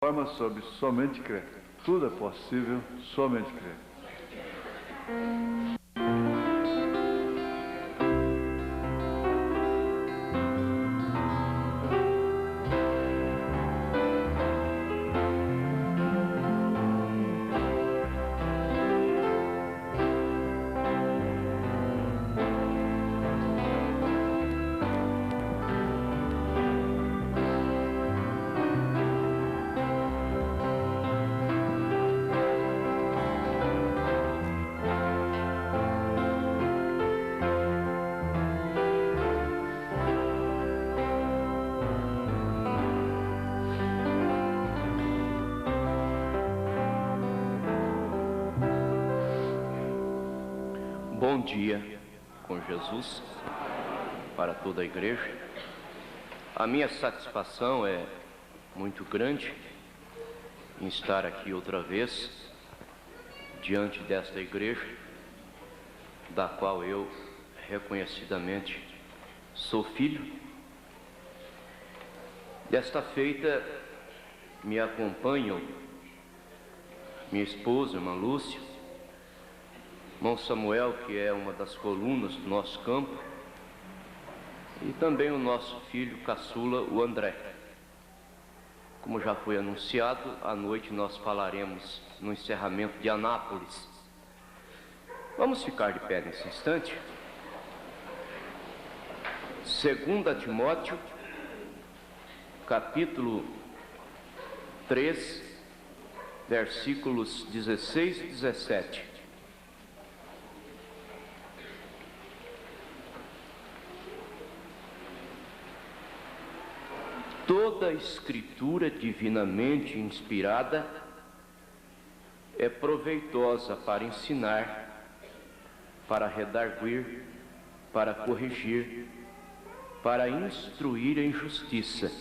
Forma sobre somente crer. Tudo é possível, somente crer. Bom dia com Jesus para toda a igreja. A minha satisfação é muito grande em estar aqui outra vez diante desta igreja, da qual eu reconhecidamente sou filho. Desta feita me acompanham minha esposa, irmã Lúcia, irmão Samuel, que é uma das colunas do nosso campo, e também o nosso filho caçula, o André. Como já foi anunciado, à noite nós falaremos no encerramento de Anápolis. Vamos ficar de pé nesse instante. 2 Timóteo, capítulo 3, versículos 16 e 17. Toda a Escritura divinamente inspirada é proveitosa para ensinar, para redarguir, para corrigir, para instruir em justiça,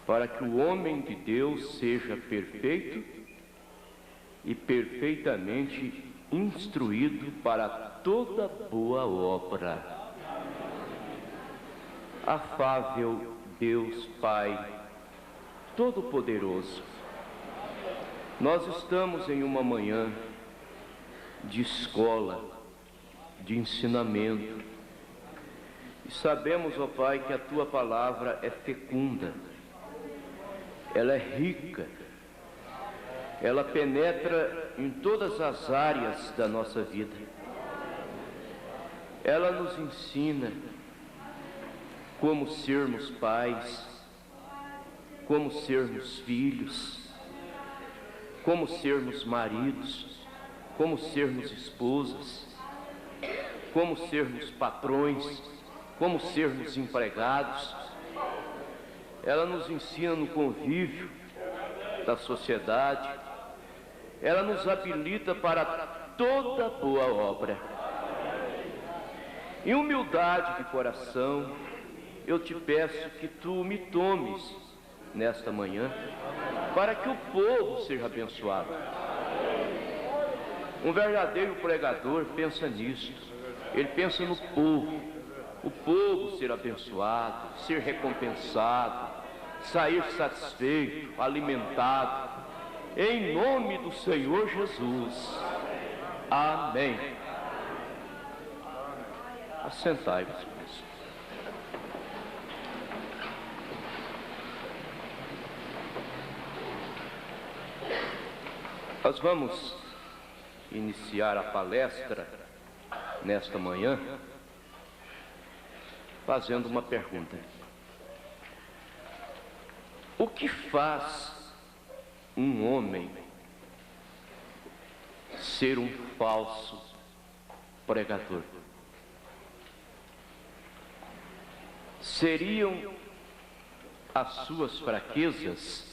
para que o homem de Deus seja perfeito e perfeitamente instruído para toda boa obra. Afável Deus Pai Todo-Poderoso, nós estamos em uma manhã de escola, de ensinamento, e sabemos, ó Pai, que a Tua palavra é fecunda, ela é rica, ela penetra em todas as áreas da nossa vida, ela nos ensina como sermos pais, como sermos filhos, como sermos maridos, como sermos esposas, como sermos patrões, como sermos empregados. Ela nos ensina no convívio da sociedade, ela nos habilita para toda boa obra. Em humildade de coração, eu te peço que tu me tomes nesta manhã, para que o povo seja abençoado. Um verdadeiro pregador pensa nisso, ele pensa no povo, o povo ser abençoado, ser recompensado, sair satisfeito, alimentado, em nome do Senhor Jesus. Amém. Assentai-vos. Nós vamos iniciar a palestra nesta manhã fazendo uma pergunta. O que faz um homem ser um falso pregador? Seriam as suas fraquezas?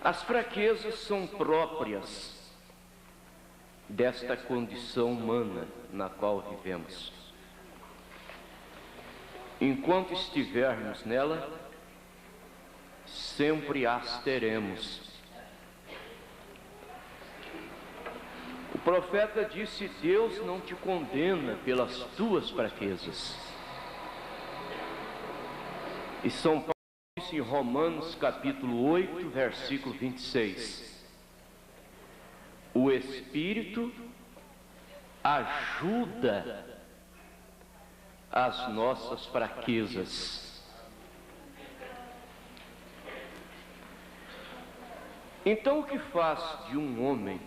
As fraquezas são próprias desta condição humana na qual vivemos. Enquanto estivermos nela, sempre as teremos. O profeta disse: Deus não te condena pelas tuas fraquezas. E São Paulo disse em Romanos capítulo 8, versículo 26. O Espírito ajuda as nossas fraquezas. Então, o que faz de um homem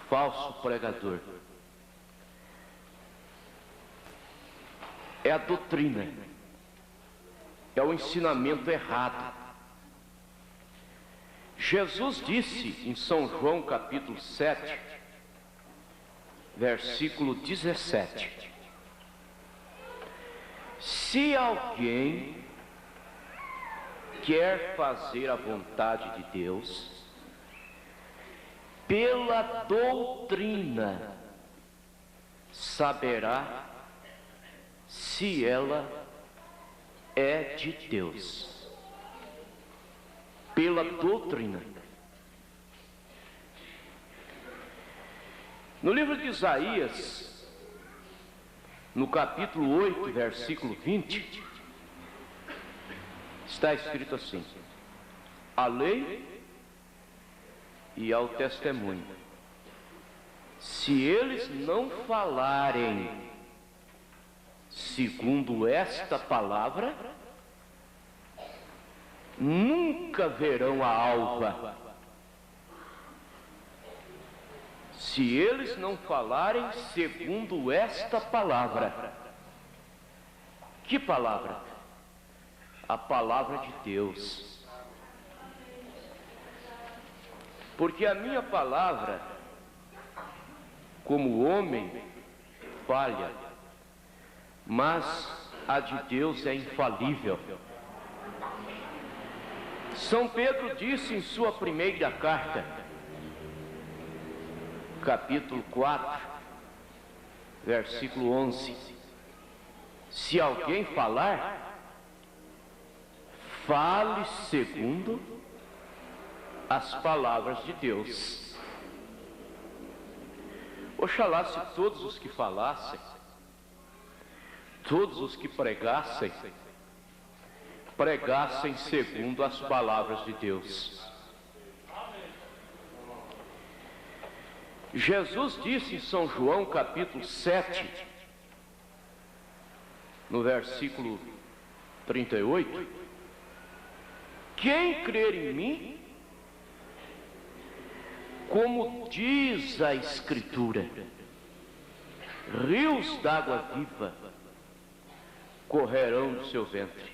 falso pregador? É a doutrina, é o ensinamento errado. Jesus disse em São João capítulo 7, versículo 17: se alguém quer fazer a vontade de Deus, pela doutrina saberá se ela é de Deus. Pela doutrina. No livro de Isaías, no capítulo 8, versículo 20, está escrito assim: à lei e ao testemunho, se eles não falarem segundo esta palavra, nunca verão a alva. Se eles não falarem segundo esta palavra. Que palavra? A palavra de Deus. Porque a minha palavra, como homem, falha, mas a de Deus é infalível. São Pedro disse em sua primeira carta, capítulo 4, versículo 11: se alguém falar, fale segundo as palavras de Deus. Oxalá se todos os que falassem, todos os que pregassem segundo as palavras de Deus. Jesus disse em São João capítulo 7, no versículo 38, quem crer em mim, como diz a Escritura, rios d'água viva correrão do seu ventre.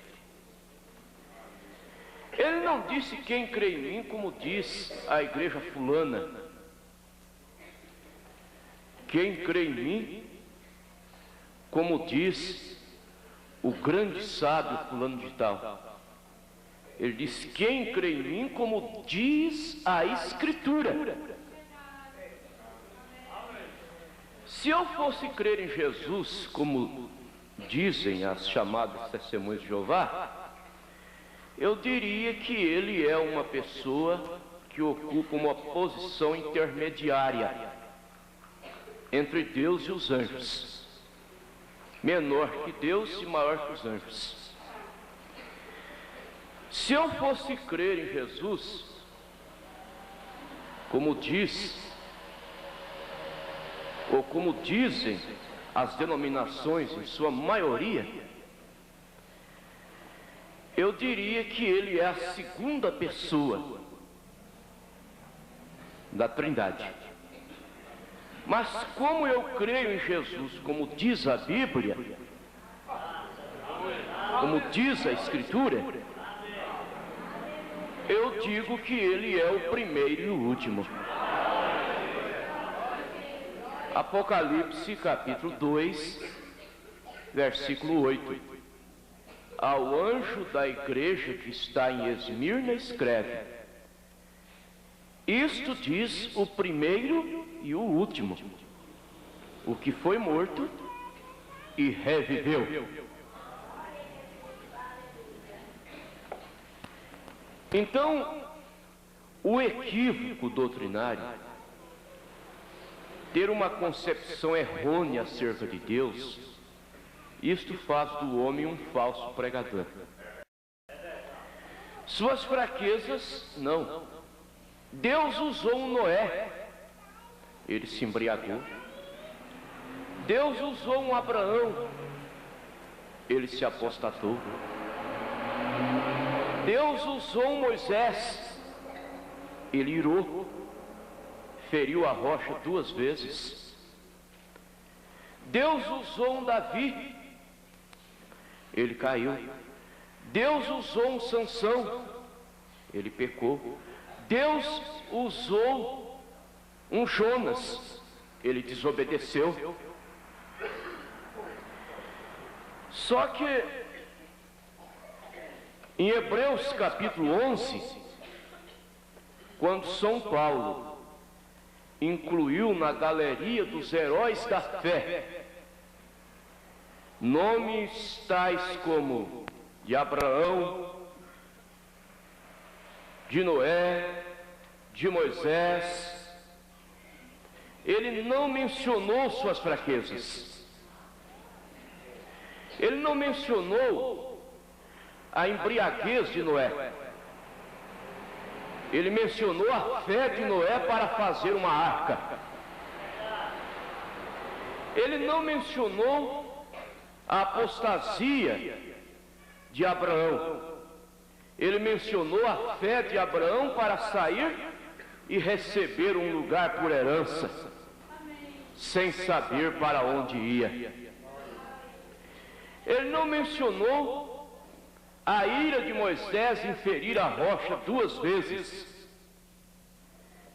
Ele não disse quem crê em mim, como diz a igreja fulana. Quem crê em mim, como diz o grande sábio fulano de tal. Ele diz: quem crê em mim, como diz a Escritura. Se eu fosse crer em Jesus, como dizem as chamadas testemunhas de Jeová, eu diria que ele é uma pessoa que ocupa uma posição intermediária entre Deus e os anjos, menor que Deus e maior que os anjos. Se eu fosse crer em Jesus, como diz, ou como dizem as denominações em sua maioria, eu diria que ele é a segunda pessoa da Trindade. Mas como eu creio em Jesus, como diz a Bíblia, como diz a Escritura, eu digo que ele é o primeiro e o último. Apocalipse capítulo 2, versículo 8. Ao anjo da igreja que está em Esmirna escreve: isto diz o primeiro e o último, o que foi morto e reviveu. Então, o equívoco doutrinário, ter uma concepção errônea acerca de Deus, Isto faz do homem um falso pregador. Suas fraquezas, não. Deus usou um Noé, ele se embriagou. Deus usou um Abraão, ele se apostatou. Deus usou um Moisés, ele irou, feriu a rocha 2 vezes. Deus usou um Davi, ele caiu. Deus usou um Sansão, ele pecou. Deus usou um Jonas, ele desobedeceu. Só que em Hebreus capítulo 11, quando São Paulo incluiu na galeria dos heróis da fé nomes tais como de Abraão, de Noé, de Moisés, ele não mencionou suas fraquezas. Ele não mencionou a embriaguez de Noé. Ele mencionou a fé de Noé para fazer uma arca. Ele não mencionou a apostasia de Abraão. Ele mencionou a fé de Abraão para sair e receber um lugar por herança, sem saber para onde ia. Ele não mencionou a ira de Moisés em ferir a rocha 2 vezes.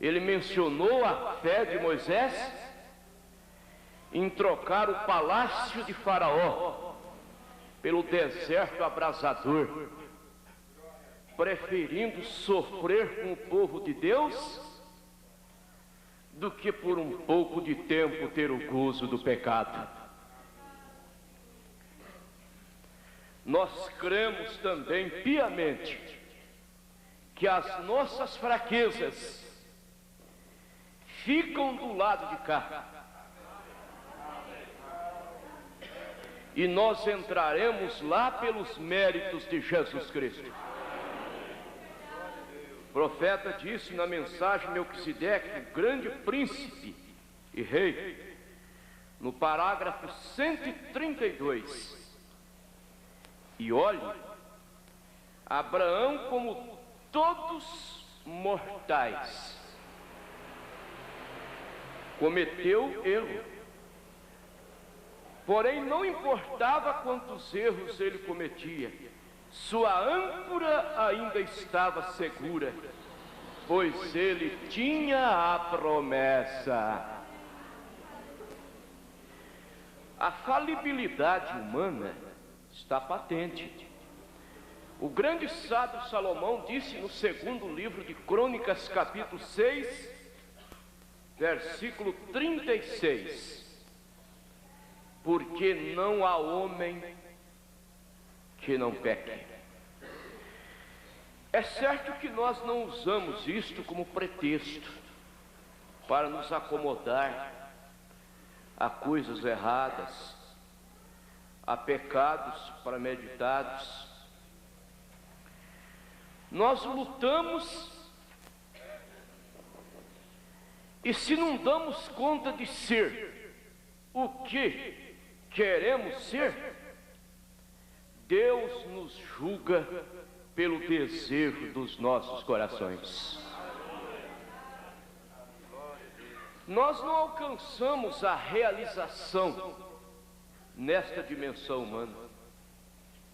Ele mencionou a fé de Moisés em trocar o palácio de Faraó pelo deserto abrasador, preferindo sofrer com o povo de Deus do que por um pouco de tempo ter o gozo do pecado. Nós cremos também piamente que as nossas fraquezas ficam do lado de cá, e nós entraremos lá pelos méritos de Jesus Cristo. O profeta disse na mensagem Melquisedeque, o grande príncipe e rei, no parágrafo 132, e olhe, Abraão, como todos mortais, cometeu erro. Porém, não importava quantos erros ele cometia, sua âncora ainda estava segura, pois ele tinha a promessa. A falibilidade humana está patente. O grande sábio Salomão disse no 2º livro de Crônicas, capítulo 6, versículo 36, porque não há homem que não peque. É certo que nós não usamos isto como pretexto para nos acomodar a coisas erradas, a pecados premeditados. Nós lutamos, e se não damos conta de ser o que queremos ser, Deus nos julga pelo desejo dos nossos corações. Nós não alcançamos a realização nesta dimensão humana.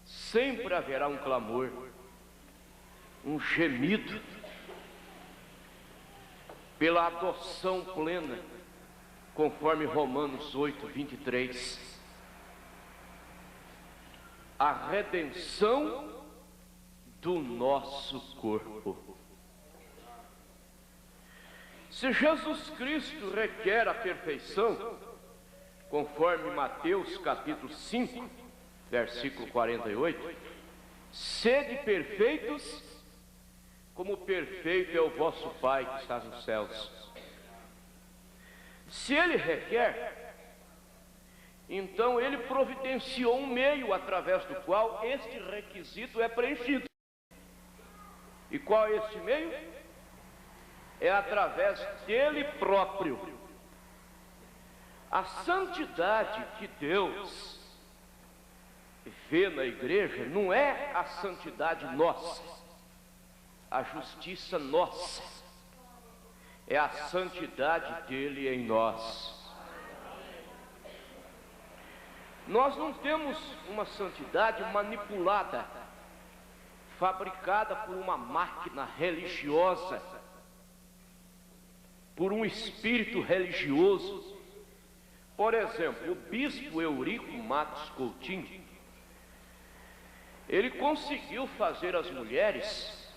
Sempre haverá um clamor, um gemido pela adoção plena, conforme Romanos 8, 23. A redenção do nosso corpo. Se Jesus Cristo requer a perfeição, conforme Mateus capítulo 5, versículo 48, sede perfeitos, como perfeito é o vosso Pai que está nos céus. Se Ele requer, Então ele providenciou um meio através do qual este requisito é preenchido. E qual é este meio? É através dele próprio. A santidade que Deus vê na igreja não é a santidade nossa, a justiça nossa, é a santidade dele em nós. Nós não temos uma santidade manipulada, fabricada por uma máquina religiosa, por um espírito religioso. Por exemplo, o bispo Eurico Matos Coutinho, ele conseguiu fazer as mulheres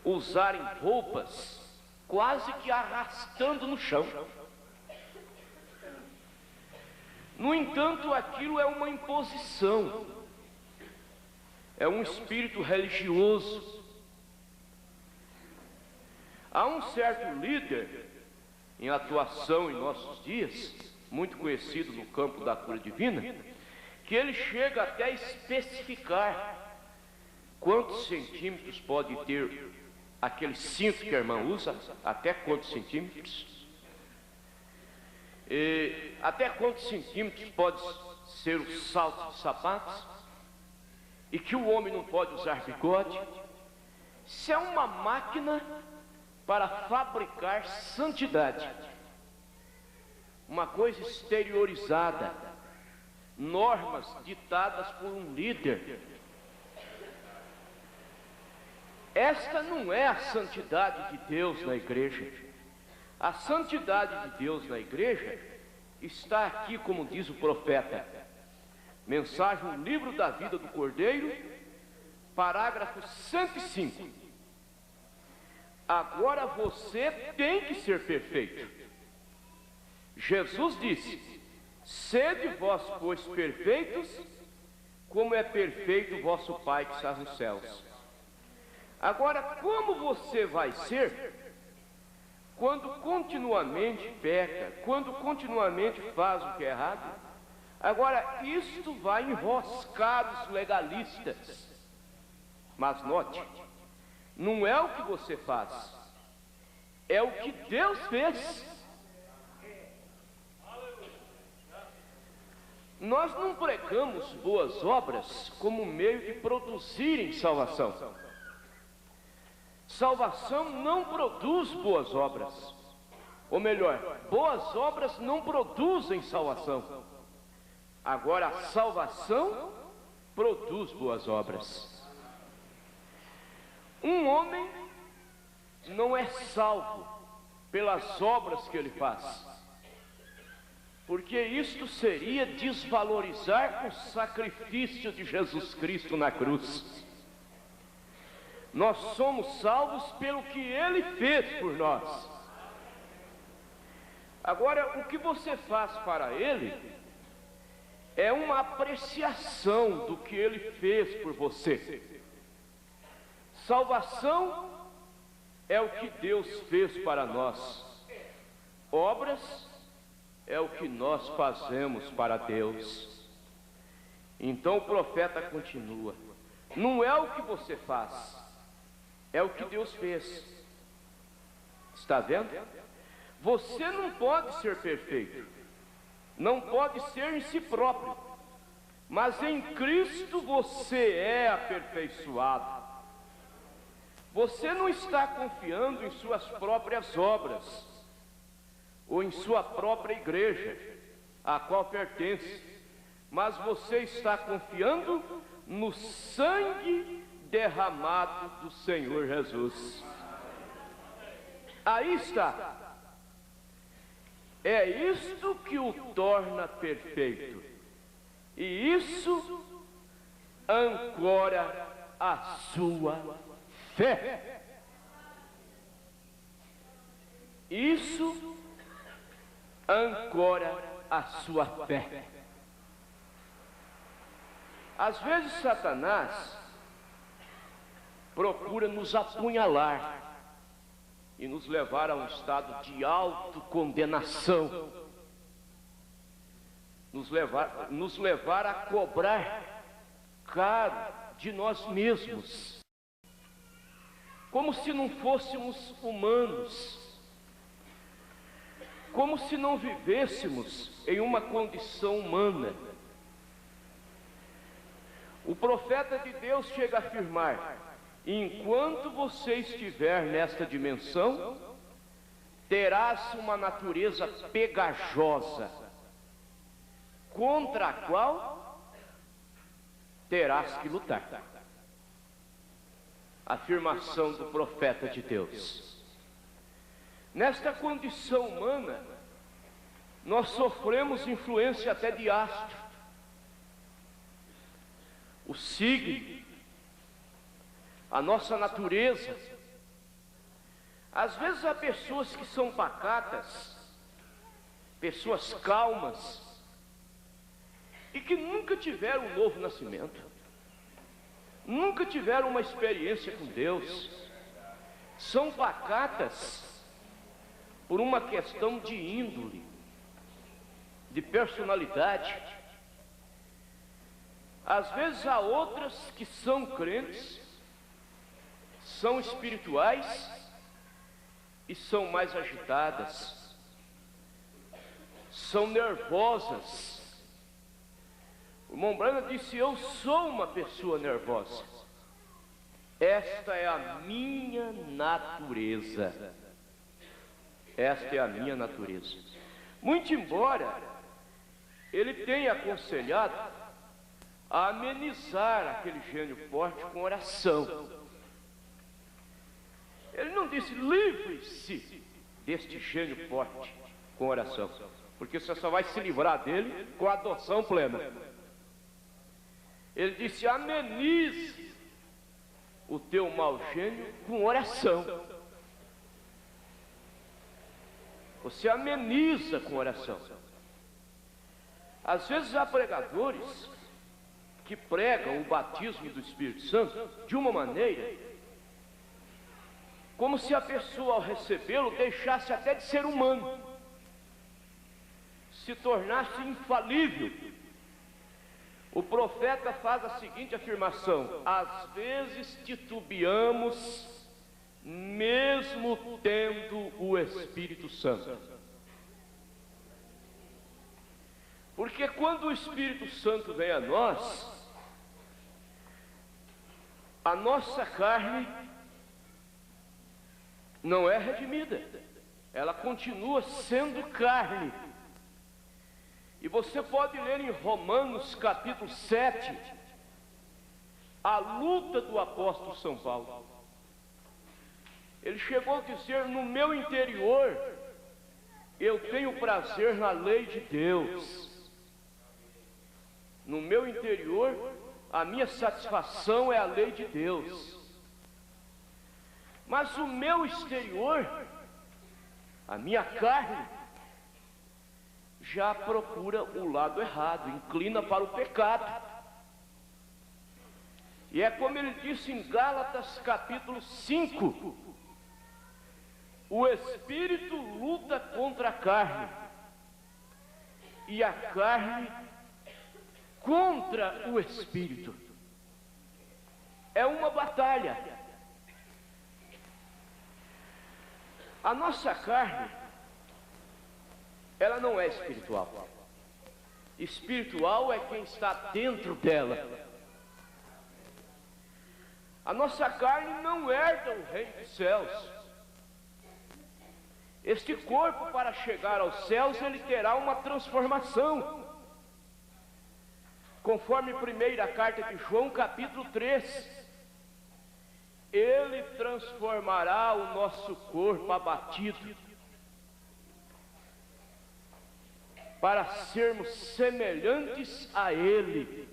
usarem roupas quase que arrastando no chão. No entanto, aquilo é uma imposição, é um espírito religioso. Há um certo líder em atuação em nossos dias, muito conhecido no campo da cura divina, que ele chega até a especificar quantos centímetros pode ter aquele cinto que a irmã usa, até quantos centímetros, até quantos centímetros pode ser o salto de sapatos, e que o homem não pode usar bigode. Isso é uma máquina para fabricar santidade, uma coisa exteriorizada, normas ditadas por um líder. Esta não é a santidade de Deus na igreja. A santidade de Deus na igreja está aqui, como diz o profeta, mensagem no livro da vida do Cordeiro, parágrafo 105. Agora você tem que ser perfeito. Jesus disse: sede vós, pois, perfeitos, como é perfeito o vosso Pai que está nos céus. Agora, como você vai ser quando continuamente peca, quando continuamente faz o que é errado? Agora, isto vai enroscar os legalistas. Mas note, não é o que você faz, é o que Deus fez. Nós não pregamos boas obras como meio de produzirem salvação. Salvação não produz boas obras. Ou melhor, boas obras não produzem salvação. Agora, a salvação produz boas obras. Um homem não é salvo pelas obras que ele faz, porque isto seria desvalorizar o sacrifício de Jesus Cristo na cruz. Nós somos salvos pelo que Ele fez por nós. Agora, o que você faz para Ele é uma apreciação do que Ele fez por você. Salvação é o que Deus fez para nós. Obras é o que nós fazemos para Deus. Então o profeta continua: não é o que você faz, é o que Deus fez. Está vendo? Você não pode ser perfeito, não pode ser em si próprio, mas em Cristo você é aperfeiçoado. Você não está confiando em suas próprias obras, ou em sua própria igreja, a qual pertence, mas você está confiando no sangue derramado do Senhor Jesus. Aí está. É isto que o torna perfeito, e isso ancora a sua fé. Isso ancora a sua fé. Às vezes Satanás procura nos apunhalar e nos levar a um estado de autocondenação. nos levar a cobrar caro de nós mesmos, como se não fôssemos humanos, como se não vivêssemos em uma condição humana. O profeta de Deus chega a afirmar: enquanto você estiver nesta dimensão, terás uma natureza pegajosa, contra a qual terás que lutar. Afirmação do profeta de Deus. Nesta condição humana, nós sofremos influência até de astro, o signo, a nossa natureza. Às vezes há pessoas que são pacatas, pessoas calmas, e que nunca tiveram um novo nascimento, nunca tiveram uma experiência com Deus. São pacatas por uma questão de índole, de personalidade. Às vezes há outras que são crentes, são espirituais e são mais agitadas, são nervosas. O irmão Branham disse: eu sou uma pessoa nervosa. Esta é a minha natureza. Esta é a minha natureza. Muito embora ele tenha aconselhado a amenizar aquele gênio forte com oração. Ele não disse: livre-se deste gênio forte com oração, porque você só vai se livrar dele com a adoção plena. Ele disse: amenize o teu mau gênio com oração. Você ameniza com oração. Às vezes há pregadores que pregam o batismo do Espírito Santo de uma maneira como se a pessoa, ao recebê-lo, deixasse até de ser humano, se tornasse infalível. O profeta faz a seguinte afirmação: às vezes titubeamos, mesmo tendo o Espírito Santo. Porque quando o Espírito Santo vem a nós, a nossa carne não é redimida, ela continua sendo carne. E você pode ler em Romanos capítulo 7, a luta do apóstolo São Paulo. Ele chegou a dizer: no meu interior, eu tenho prazer na lei de Deus. No meu interior, a minha satisfação é a lei de Deus. Mas o meu exterior, a minha carne, já procura o lado errado, inclina para o pecado. E é como ele disse em Gálatas capítulo 5: o Espírito luta contra a carne, e a carne contra o Espírito. É uma batalha. A nossa carne, ela não é espiritual. Espiritual é quem está dentro dela. A nossa carne não herda o reino dos céus. Este corpo, para chegar aos céus, ele terá uma transformação. Conforme primeira carta de João, capítulo 3, ele transformará o nosso corpo abatido para sermos semelhantes a ele.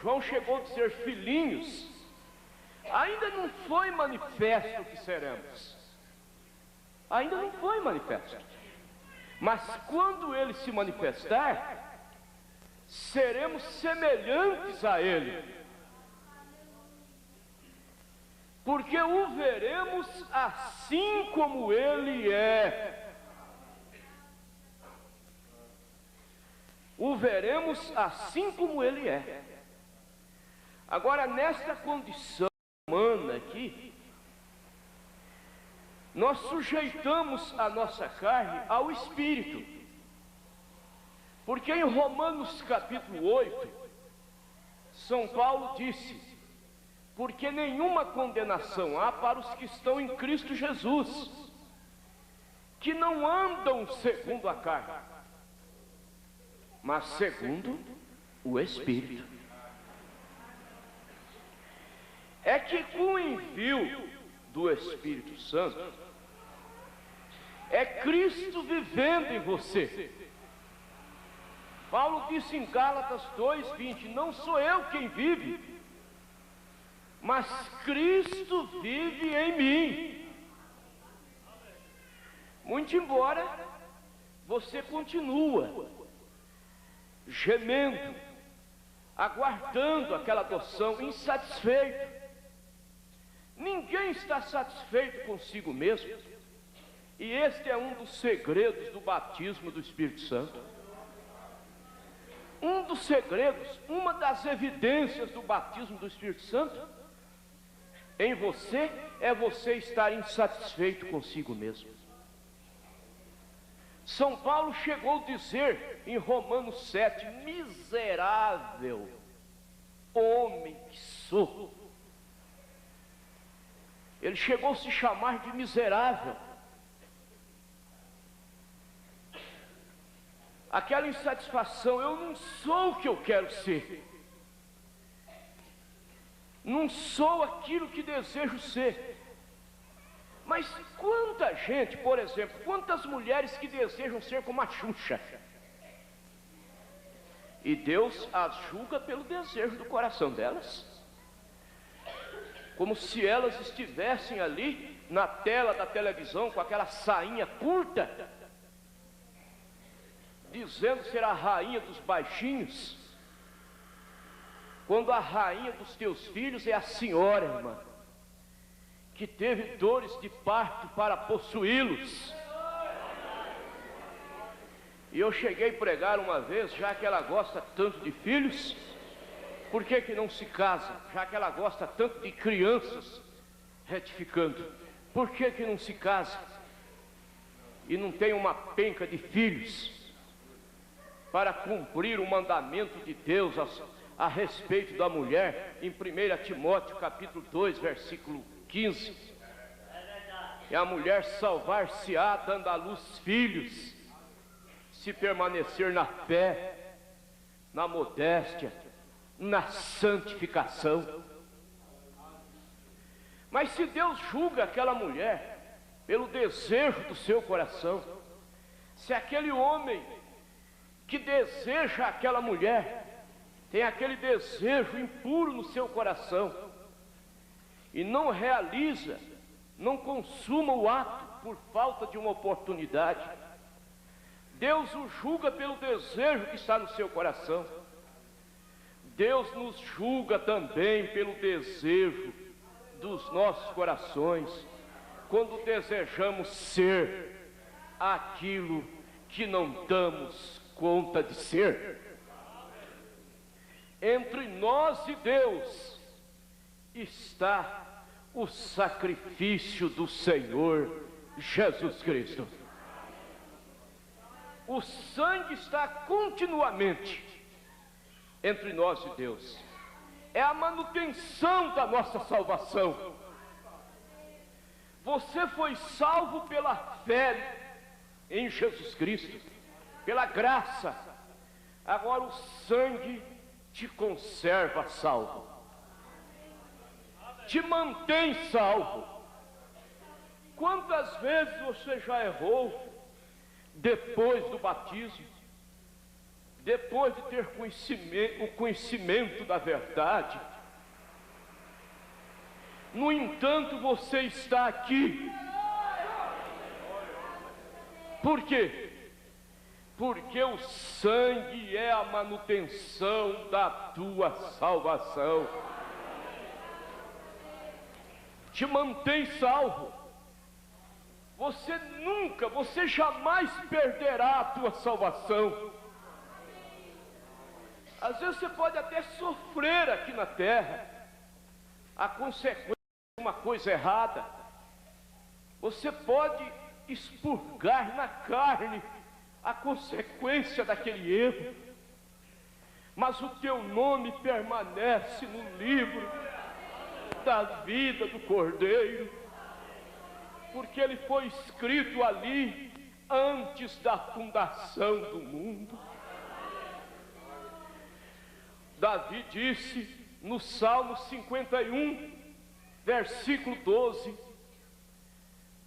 João chegou a dizer: filhinhos, ainda não foi manifesto o que seremos. Ainda não foi manifesto. Mas quando ele se manifestar, seremos semelhantes a ele, porque o veremos assim como ele é. o veremos assim como ele é. Agora, nesta condição humana aqui, nós sujeitamos a nossa carne ao Espírito. Porque em Romanos capítulo 8, São Paulo disse: porque nenhuma condenação há para os que estão em Cristo Jesus, que não andam segundo a carne, mas segundo o Espírito. É que com o envio do Espírito Santo, é Cristo vivendo em você. Paulo disse em Gálatas 2:20: não sou eu quem vive, mas Cristo vive em mim. Muito embora você continua gemendo, aguardando aquela adoção, insatisfeito. Ninguém está satisfeito consigo mesmo. E este é um dos segredos do batismo do Espírito Santo. Um dos segredos, uma das evidências do batismo do Espírito Santo em você é você estar insatisfeito consigo mesmo. São Paulo chegou a dizer em Romanos 7: miserável homem que sou. Ele chegou a se chamar de miserável. Aquela insatisfação: eu não sou o que eu quero ser, não sou aquilo que desejo ser. Mas quanta gente, por exemplo, quantas mulheres que desejam ser como a Xuxa, e Deus as julga pelo desejo do coração delas, como se elas estivessem ali na tela da televisão com aquela sainha curta, dizendo ser a rainha dos baixinhos, quando a rainha dos teus filhos é a senhora, irmã, que teve dores de parto para possuí-los. E eu cheguei a pregar uma vez: já que ela gosta tanto de filhos, por que que não se casa? Já que ela gosta tanto de crianças, retificando, por que que não se casa e não tem uma penca de filhos para cumprir o mandamento de Deus a respeito da mulher, em 1 Timóteo capítulo 2, versículo 15? E a mulher salvar-se-á dando à luz filhos, se permanecer na fé, na modéstia, na santificação. Mas se Deus julga aquela mulher pelo desejo do seu coração, se aquele homem que deseja aquela mulher tem aquele desejo impuro no seu coração e não realiza, não consuma o ato por falta de uma oportunidade, Deus o julga pelo desejo que está no seu coração. Deus nos julga também pelo desejo dos nossos corações, quando desejamos ser aquilo que não damos conta de ser. Entre nós e Deus está o sacrifício do Senhor Jesus Cristo. O sangue está continuamente entre nós e Deus. É a manutenção da nossa salvação. Você foi salvo pela fé em Jesus Cristo, pela graça. Agora o sangue te conserva salvo, te mantém salvo. Quantas vezes você já errou depois do batismo, depois de ter o conhecimento da verdade? No entanto, você está aqui. Por quê? Porque o sangue é a manutenção da tua salvação. Te mantém salvo. Você jamais perderá a tua salvação. Às vezes você pode até sofrer aqui na terra a consequência de uma coisa errada. Você pode expurgar na carne a consequência daquele erro, mas o teu nome permanece no livro da vida do Cordeiro, porque ele foi escrito ali antes da fundação do mundo. Davi disse no Salmo 51, versículo 12: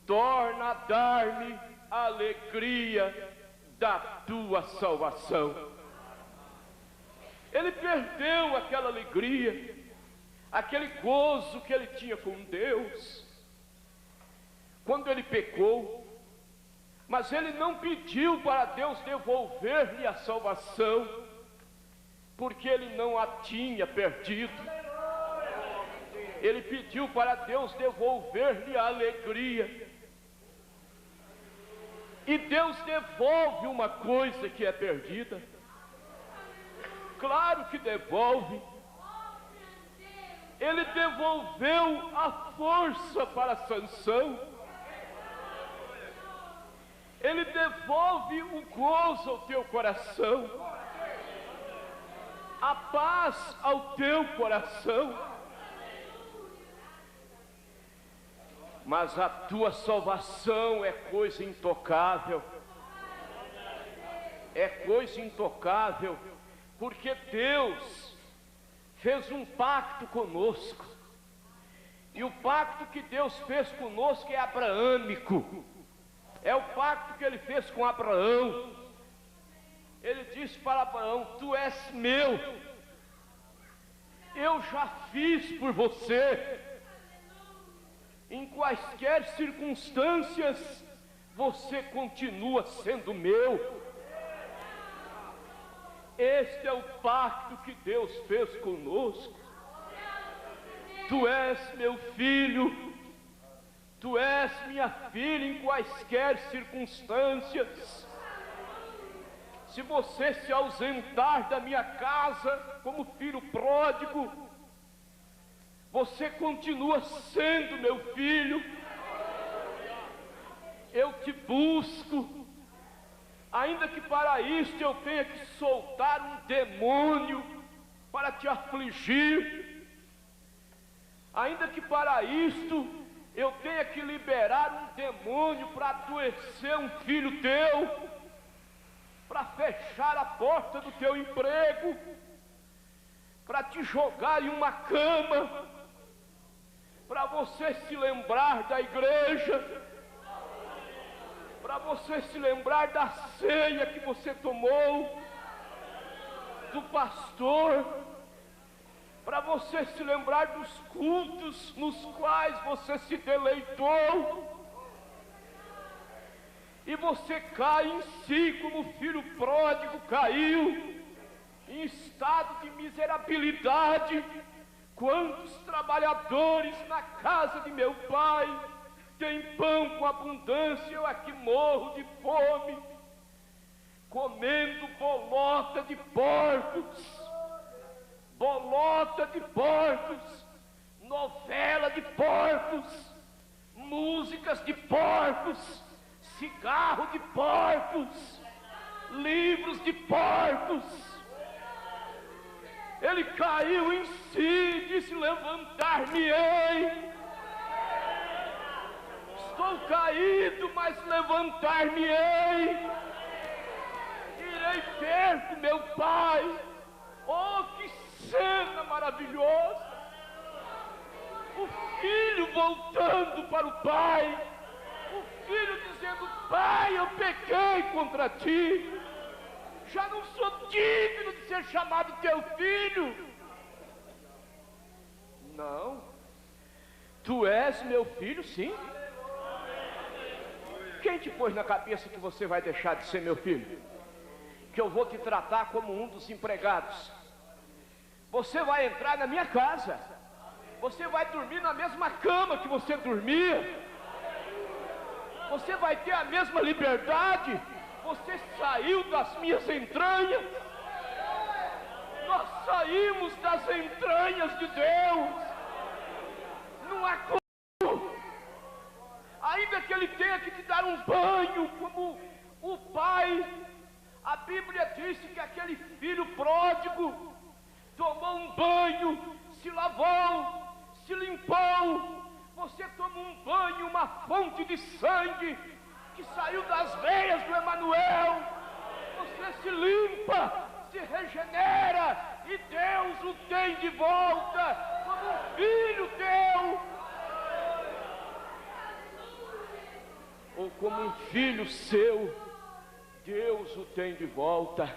torna a dar-me a alegria da tua salvação. Ele perdeu aquela alegria, aquele gozo que ele tinha com Deus, quando ele pecou, mas ele não pediu para Deus devolver-lhe a salvação, porque ele não a tinha perdido. Ele pediu para Deus devolver-lhe a alegria. E Deus devolve uma coisa que é perdida. Claro que devolve. Ele devolveu a força para Sansão. Ele devolve o gozo ao teu coração, a paz ao teu coração. Mas a tua salvação é coisa intocável. É coisa intocável, porque Deus fez um pacto conosco. E o pacto que Deus fez conosco é abraâmico. É o pacto que ele fez com Abraão. Ele disse para Abraão: tu és meu, eu já fiz por você. Em quaisquer circunstâncias, você continua sendo meu. Este é o pacto que Deus fez conosco. Tu és meu filho, tu és minha filha em quaisquer circunstâncias. Se você se ausentar da minha casa como filho pródigo, você continua sendo meu filho. Eu te busco, ainda que para isto eu tenha que soltar um demônio para te afligir, ainda que para isto eu tenha que liberar um demônio para adoecer um filho teu, para fechar a porta do teu emprego, para te jogar em uma cama, para você se lembrar da igreja, para você se lembrar da ceia que você tomou, do pastor, para você se lembrar dos cultos nos quais você se deleitou, e você cai em si como o filho pródigo caiu, em estado de miserabilidade. Quantos trabalhadores na casa de meu pai têm pão com abundância, eu aqui morro de fome, comendo bolota de porcos, novela de porcos, músicas de porcos, cigarro de porcos, livros de porcos. Ele caiu em si e disse: levantar-me-ei. Estou caído, mas levantar-me-ei. Irei ter com meu pai. Oh, que cena maravilhosa! O filho voltando para o pai, o filho dizendo: pai, eu pequei contra ti, já não sou digno de ser chamado teu filho. Não, tu és meu filho, sim. Quem te pôs na cabeça que você vai deixar de ser meu filho? Que eu vou te tratar como um dos empregados? Você vai entrar na minha casa, você vai dormir na mesma cama que você dormia, você vai ter a mesma liberdade. Você saiu das minhas entranhas, Nós saímos das entranhas de Deus. Não há como. Ainda que Ele tenha que te dar um banho, como o pai, a Bíblia disse que aquele filho pródigo tomou um banho, se lavou, se limpou. Você toma um banho, uma fonte de sangue que saiu das veias do Emanuel. Você se limpa, se regenera, e Deus o tem de volta como um filho teu, ou como um filho seu. Deus o tem de volta.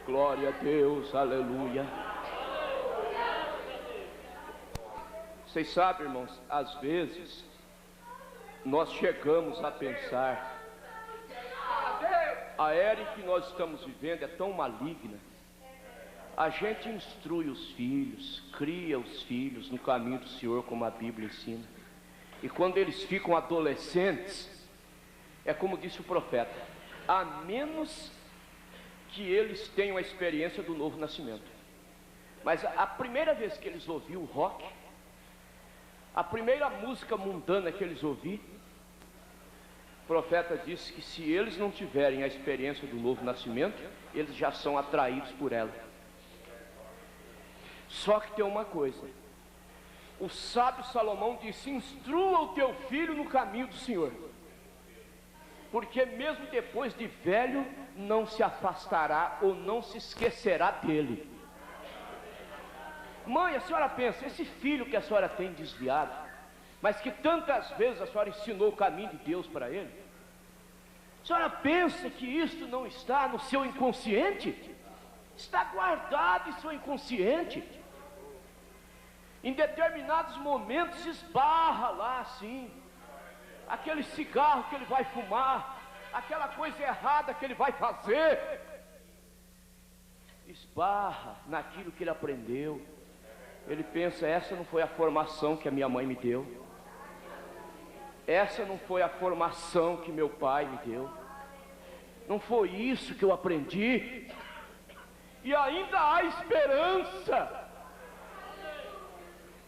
Glória a Deus, aleluia. Vocês sabem, irmãos, às vezes nós chegamos a pensar: a era que nós estamos vivendo é tão maligna. A gente instrui os filhos, cria os filhos no caminho do Senhor, como a Bíblia ensina. E quando eles ficam adolescentes, é como disse o profeta: a menos que eles tenham a experiência do novo nascimento. Mas a primeira vez que eles ouviram o rock, a primeira música mundana que eles ouviram, o profeta disse que se eles não tiverem a experiência do novo nascimento, eles já são atraídos por ela. Só que tem uma coisa: o sábio Salomão disse: instrua o teu filho no caminho do Senhor, porque mesmo depois de velho, não se afastará ou não se esquecerá dele. Mãe, a senhora pensa, esse filho que a senhora tem desviado, mas que tantas vezes a senhora ensinou o caminho de Deus para ele, a senhora pensa que isto não está no seu inconsciente? Está guardado em seu inconsciente. Em determinados momentos esbarra lá assim, aquele cigarro que ele vai fumar, aquela coisa errada que ele vai fazer, esbarra naquilo que ele aprendeu. Ele pensa: essa não foi a formação que a minha mãe me deu, essa não foi a formação que meu pai me deu, não foi isso que eu aprendi. E ainda há esperança.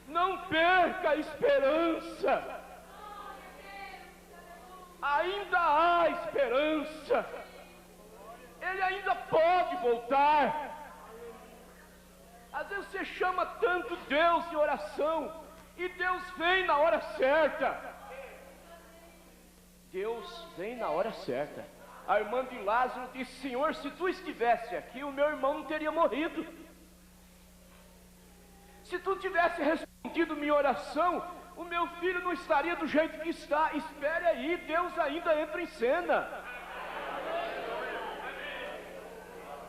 Não perca a esperança. Ainda há esperança. Ele ainda pode voltar. Às vezes você chama tanto Deus em oração, e Deus vem na hora certa. Deus vem na hora certa. A irmã de Lázaro disse: Senhor, se tu estivesse aqui, o meu irmão não teria morrido. Se tu tivesse respondido minha oração, o meu filho não estaria do jeito que está. Espere aí, Deus ainda entra em cena.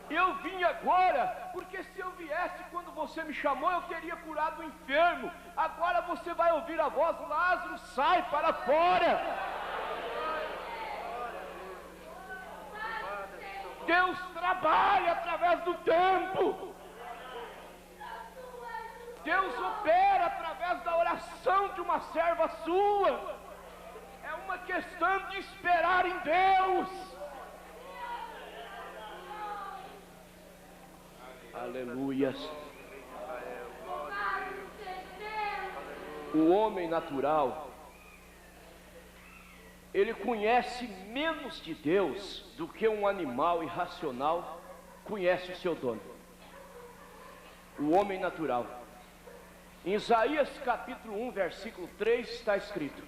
Eu vim agora, porque se eu viesse quando você me chamou, eu teria curado o enfermo. Agora você vai ouvir a voz: Lázaro, sai para fora. Deus trabalha através do tempo. Deus opera através da oração de uma serva sua. É uma questão de esperar em Deus. Aleluias. O homem natural, ele conhece menos de Deus do que um animal irracional conhece o seu dono. O homem natural. Em Isaías capítulo 1, versículo 3 está escrito: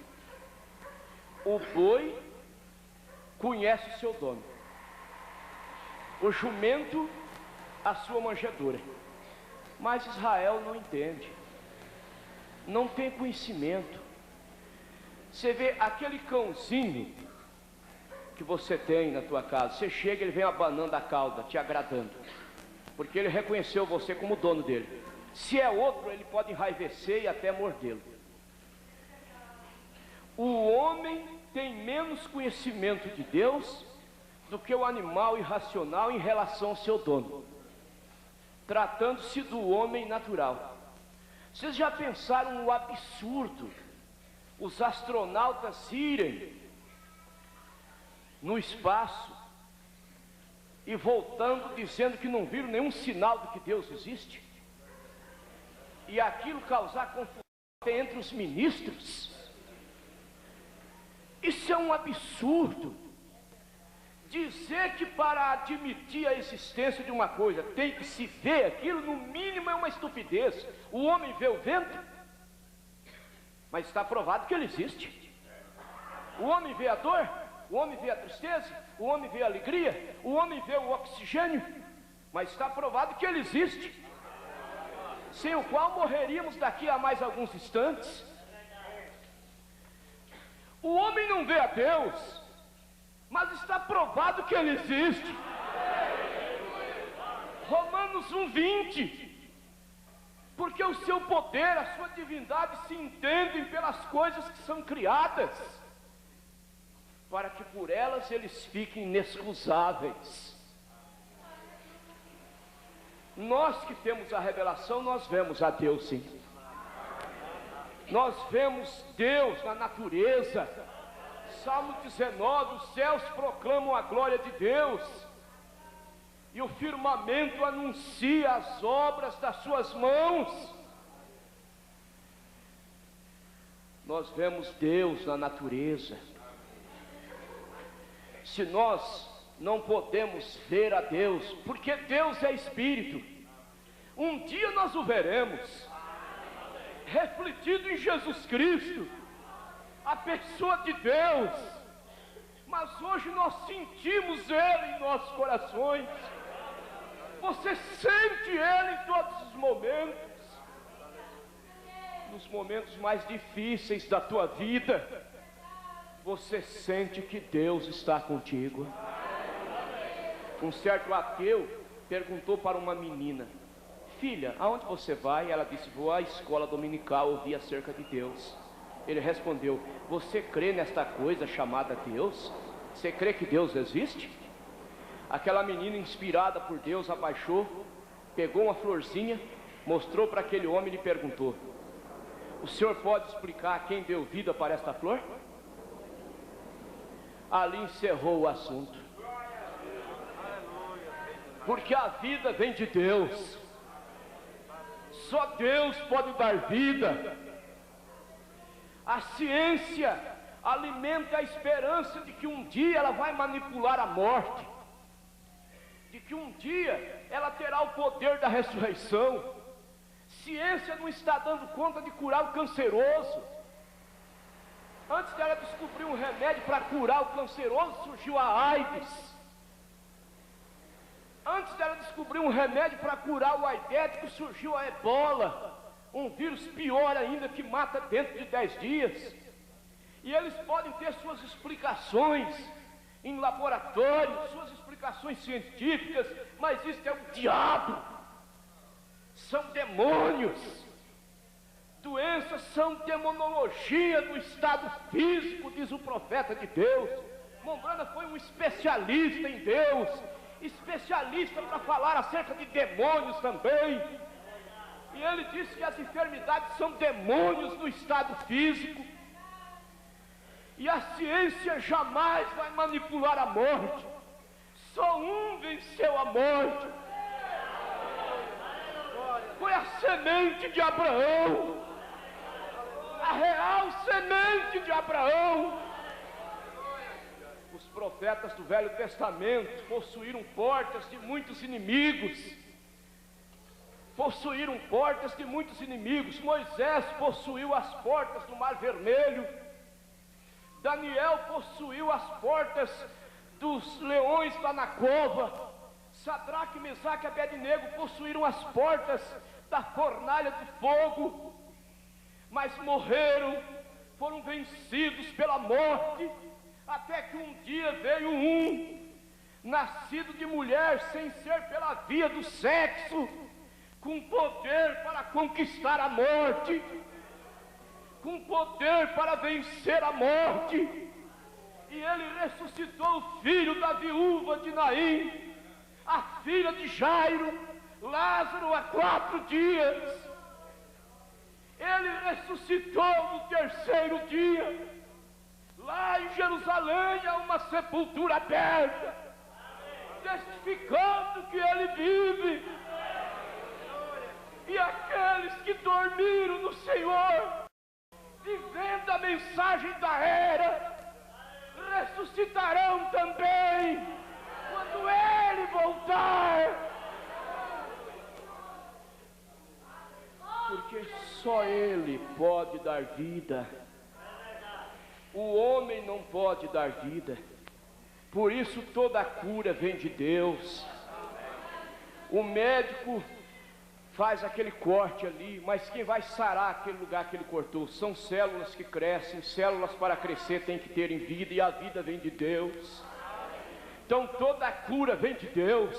o boi conhece o seu dono, o jumento a sua manjedoura, mas Israel não entende, não tem conhecimento. Você vê aquele cãozinho que você tem na tua casa, você chega, ele vem abanando a cauda, te agradando, porque ele reconheceu você como dono dele. Se é outro, ele pode enraivecer e até mordê-lo. O homem tem menos conhecimento de Deus do que o animal irracional em relação ao seu dono, tratando-se do homem natural. Vocês já pensaram no absurdo os astronautas irem no espaço e voltando dizendo que não viram nenhum sinal de que Deus existe, e aquilo causar confusão entre os ministros. Isso é um absurdo. Dizer que para admitir a existência de uma coisa tem que se ver aquilo, no mínimo é uma estupidez. O homem vê o vento, mas está provado que ele existe. O homem vê a dor, o homem vê a tristeza, o homem vê a alegria, o homem vê o oxigênio, mas está provado que ele existe, sem o qual morreríamos daqui a mais alguns instantes. O homem não vê a Deus, mas está provado que ele existe. Romanos 1:20. Porque o seu poder, a sua divindade se entendem pelas coisas que são criadas, para que por elas eles fiquem inexcusáveis. Nós que temos a revelação, nós vemos a Deus, sim. Nós vemos Deus na natureza. Salmo 19, os céus proclamam a glória de Deus, e o firmamento anuncia as obras das suas mãos. Nós vemos Deus na natureza. Se nós não podemos ver a Deus, porque Deus é Espírito, um dia nós o veremos, refletido em Jesus Cristo, a pessoa de Deus. Mas hoje nós sentimos Ele em nossos corações. Você sente Ele em todos os momentos. Nos momentos mais difíceis da tua vida, você sente que Deus está contigo. Um certo ateu perguntou para uma menina: filha, aonde você vai? Ela disse: vou à escola dominical ouvir acerca de Deus. Ele respondeu: você crê nesta coisa chamada Deus? Você crê que Deus existe? Aquela menina, inspirada por Deus, abaixou, pegou uma florzinha, mostrou para aquele homem e lhe perguntou: o senhor pode explicar quem deu vida para esta flor? Ali encerrou o assunto. Porque a vida vem de Deus. Só Deus pode dar vida. A ciência alimenta a esperança de que um dia ela vai manipular a morte, de que um dia ela terá o poder da ressurreição. Ciência não está dando conta de curar o canceroso. Antes dela descobrir um remédio para curar o canceroso, surgiu a AIDS. Antes dela descobrir um remédio para curar o aidético, surgiu a ebola, um vírus pior ainda que mata dentro de 10 dias. E eles podem ter suas explicações em laboratório, suas explicações científicas, mas isso é o diabo. São demônios. Doenças são demonologia do estado físico, diz o profeta de Deus. Mombrana foi um especialista em Deus, especialista para falar acerca de demônios também. E ele disse que as enfermidades são demônios do estado físico. E a ciência jamais vai manipular a morte. Só um venceu a morte. Foi a semente de Abraão. A real semente de Abraão. Os profetas do Velho Testamento possuíram portas de muitos inimigos. Possuíram portas de muitos inimigos. Moisés possuiu as portas do Mar Vermelho. Daniel possuiu as portas dos leões lá na cova. Sadraque, Mesaque e Abednego possuíram as portas da fornalha de fogo. Mas morreram, foram vencidos pela morte, até que um dia veio um, nascido de mulher, sem ser pela via do sexo, com poder para conquistar a morte, com poder para vencer a morte. E ele ressuscitou o filho da viúva de Naim, a filha de Jairo, Lázaro, há 4 dias. Ele ressuscitou no 3º dia. Lá em Jerusalém há uma sepultura aberta. testificando que Ele vive. E aqueles que dormiram no Senhor, vivendo a mensagem da era, ressuscitarão também quando Ele voltar. Porque só Ele pode dar vida. O homem não pode dar vida. Por isso toda a cura vem de Deus. O médico faz aquele corte ali, mas quem vai sarar aquele lugar que ele cortou são células que crescem. Células para crescer tem que terem vida, e a vida vem de Deus. Então toda a cura vem de Deus.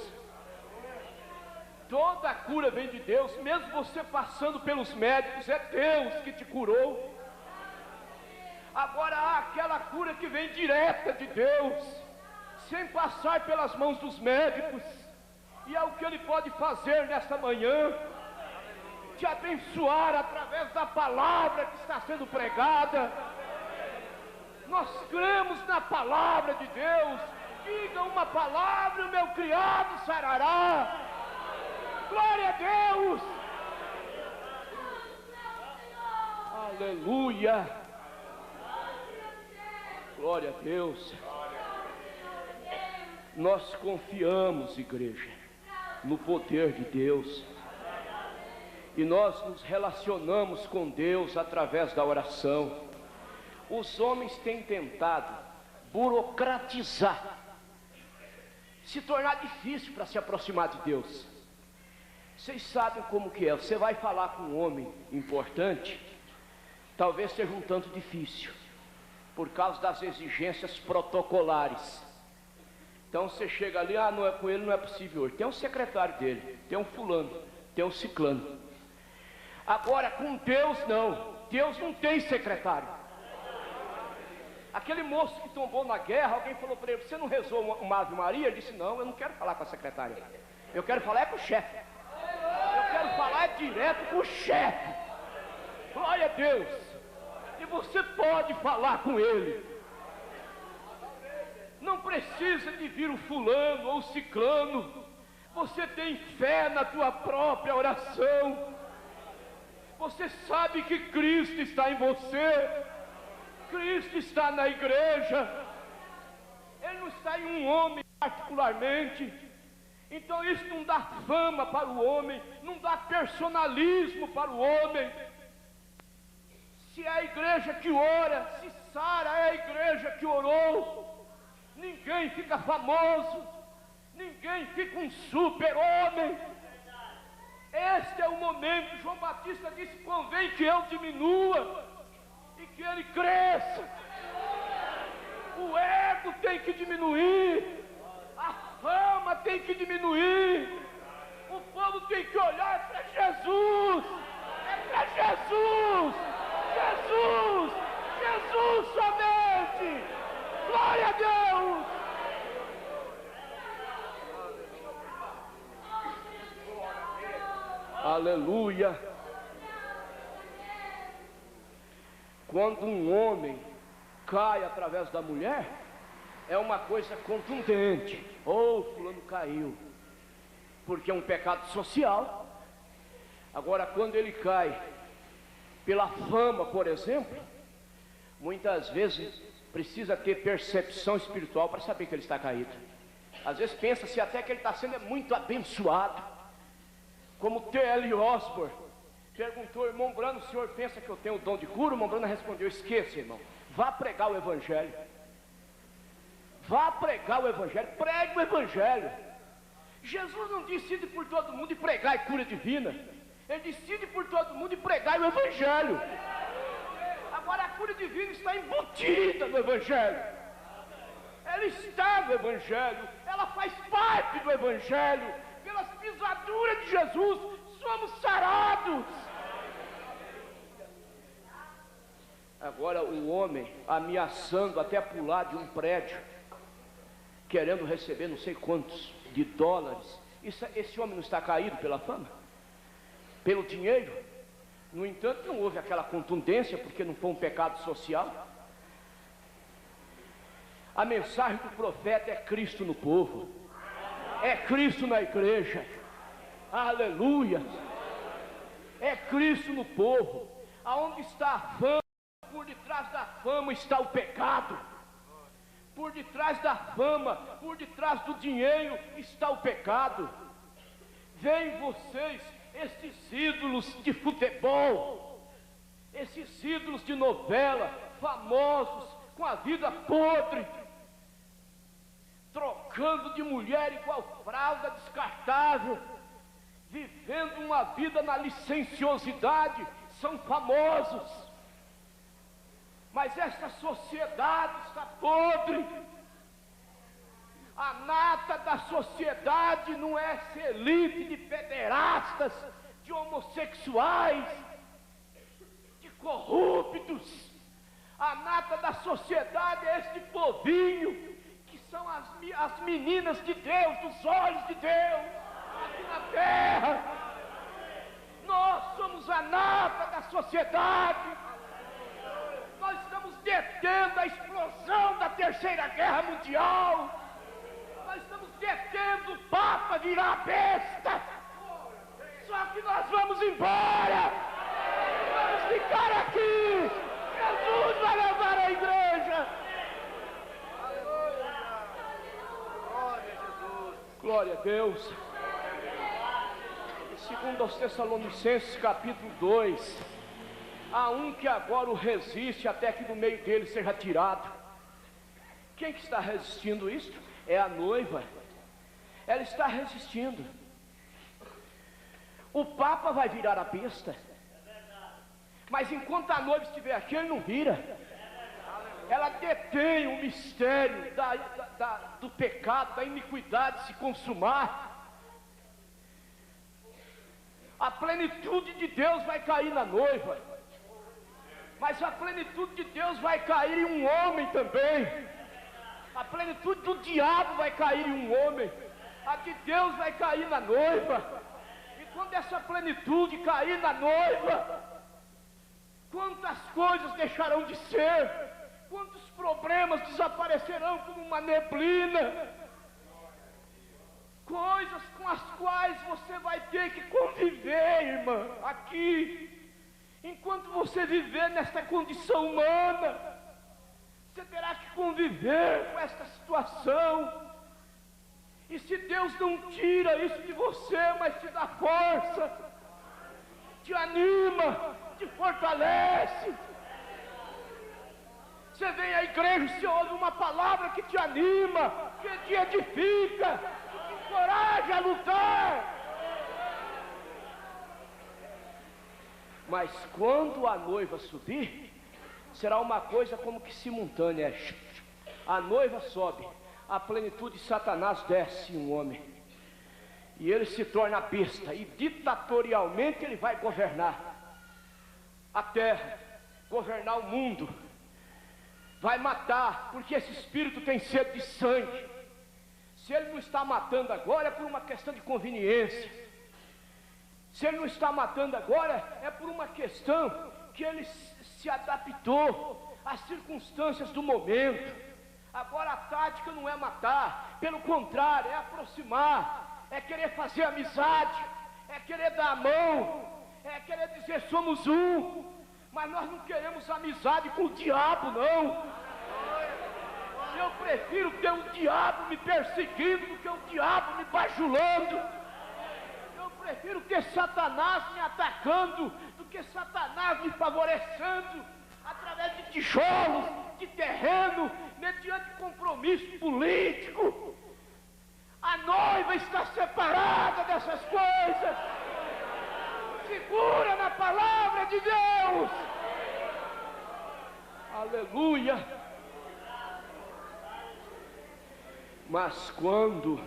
Toda a cura vem de Deus. Mesmo você passando pelos médicos, é Deus que te curou. Agora há aquela cura que vem direta de Deus, sem passar pelas mãos dos médicos. E é o que Ele pode fazer nesta manhã, te abençoar através da palavra que está sendo pregada. Nós cremos na palavra de Deus. Diga uma palavra e o meu criado sarará. Glória a Deus. Aleluia. Glória a Deus. Nós confiamos, igreja, no poder de Deus. E nós nos relacionamos com Deus através da oração. Os homens têm tentado burocratizar, se tornar difícil para se aproximar de Deus. Vocês sabem como que é. Você vai falar com um homem importante, talvez seja um tanto difícil, por causa das exigências protocolares. Então você chega ali, não é com ele, não é possível hoje. Tem um secretário dele, tem um fulano, tem um ciclano. Agora com Deus não. Deus não tem secretário. Aquele moço que tombou na guerra, alguém falou para ele: você não rezou uma Ave Maria? Ele disse: não, eu não quero falar com a secretária. Eu quero falar com o chefe. Eu quero falar direto com o chefe. Glória a Deus. E você pode falar com ele. Não precisa de vir o fulano ou o ciclano. Você tem fé na tua própria oração. Você sabe que Cristo está em você. Cristo está na igreja. Ele não está em um homem particularmente. Então isso não dá fama para o homem, não dá personalismo para o homem. Se é a igreja que ora, se Sara é a igreja que orou, ninguém fica famoso, ninguém fica um super-homem. Este é o momento. João Batista disse: convém que eu diminua e que ele cresça. O ego tem que diminuir, a fama tem que diminuir, o povo tem que olhar para Jesus. É para Jesus, Jesus, Jesus somente. Glória a Deus. Aleluia. Quando um homem cai através da mulher, é uma coisa contundente. Fulano caiu, porque é um pecado social. Agora, quando ele cai pela fama, por exemplo, muitas vezes precisa ter percepção espiritual para saber que ele está caído. Às vezes pensa-se até que ele está sendo muito abençoado. Como T.L. Osborne perguntou: irmão Brano, o senhor pensa que eu tenho o dom de cura? O irmão Brano respondeu: esqueça, irmão, vá pregar o evangelho. Vá pregar o evangelho, pregue o evangelho. Jesus não disse: ide por todo mundo e pregai cura divina. Ele disse: ide por todo mundo e pregai o evangelho. Agora a cura divina está embutida no evangelho. Ela está no evangelho, ela faz parte do evangelho. Pelas pisaduras de Jesus somos sarados. Agora o homem ameaçando até pular de um prédio, querendo receber não sei quantos de dólares. Esse homem não está caído pela fama? Pelo dinheiro? No entanto, não houve aquela contundência, porque não foi um pecado social. A mensagem do profeta é Cristo no povo. É Cristo na igreja. Aleluia. É Cristo no povo. Aonde está a fama? Por detrás da fama está o pecado. Por detrás da fama, por detrás do dinheiro está o pecado. Veem vocês esses ídolos de futebol, esses ídolos de novela, famosos, com a vida podre, trocando de mulher igual fralda descartável, vivendo uma vida na licenciosidade, são famosos. Mas essa sociedade está podre. A nata da sociedade não é essa elite de pederastas, de homossexuais, de corruptos. A nata da sociedade é este povinho, que são as meninas de Deus, dos olhos de Deus, aqui na terra. Nós somos a nata da sociedade. Nós estamos detendo a explosão da Terceira Guerra Mundial. Nós estamos detendo o Papa virar besta. Só que nós vamos embora. Vamos ficar aqui. Jesus vai levar a igreja. Glória a Jesus. Glória a Deus. Segundo aos Tessalonicenses, capítulo 2. Há um que agora o resiste até que do meio dele seja tirado. Quem que está resistindo isto? É a noiva. Ela está resistindo. O Papa vai virar a besta. Mas enquanto a noiva estiver aqui, ele não vira. Ela detém o mistério do pecado, da iniquidade se consumar. A plenitude de Deus vai cair na noiva. Mas a plenitude de Deus vai cair em um homem também. A plenitude do diabo vai cair em um homem. A de Deus vai cair na noiva. E quando essa plenitude cair na noiva, quantas coisas deixarão de ser, quantos problemas desaparecerão como uma neblina, coisas com as quais você vai ter que conviver, irmã, aqui. Enquanto você viver nesta condição humana, você terá que conviver com esta situação. E se Deus não tira isso de você, mas te dá força, te anima, te fortalece. Você vem à igreja, você ouve uma palavra que te anima, que te edifica, que te encoraja a lutar. Mas quando a noiva subir, será uma coisa como que simultânea. A noiva sobe, a plenitude de Satanás desce em um homem. E ele se torna besta, e ditatorialmente ele vai governar a terra, governar o mundo. Vai matar, porque esse espírito tem sede de sangue. Se ele não está matando agora, é por uma questão de conveniência. Se ele não está matando agora, é por uma questão que ele se adaptou às circunstâncias do momento. Agora a tática não é matar, pelo contrário, é aproximar, é querer fazer amizade, é querer dar a mão, é querer dizer somos um. Mas nós não queremos amizade com o diabo, não. Eu prefiro ter o diabo me perseguindo do que o diabo me bajulando. Eu prefiro ter Satanás me atacando do que Satanás me favorecendo através de tijolos, de terreno, mediante compromisso político. A noiva está separada dessas coisas. Segura na palavra de Deus. Aleluia. Mas quando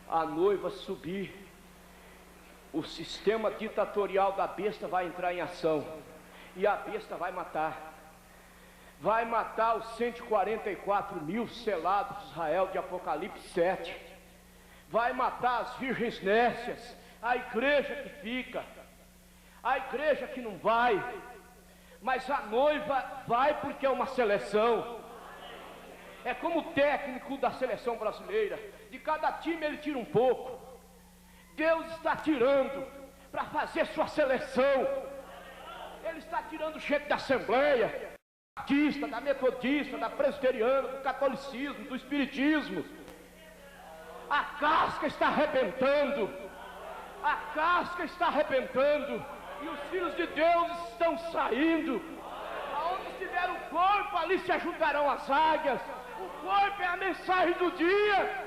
a noiva subir, o sistema ditatorial da besta vai entrar em ação. E a besta vai matar. Vai matar os 144 mil selados de Israel de Apocalipse 7. Vai matar as virgens nécias, a igreja que fica, a igreja que não vai. Mas a noiva vai porque é uma seleção. É como o técnico da seleção brasileira. De cada time ele tira um pouco. Deus está tirando para fazer sua seleção. Ele está tirando gente da Assembleia, da Metodista, da Presbiteriana, do Catolicismo, do Espiritismo. A casca está arrebentando. A casca está arrebentando. E os filhos de Deus estão saindo. Aonde estiver o corpo, ali se ajuntarão as águias. O corpo é a mensagem do dia.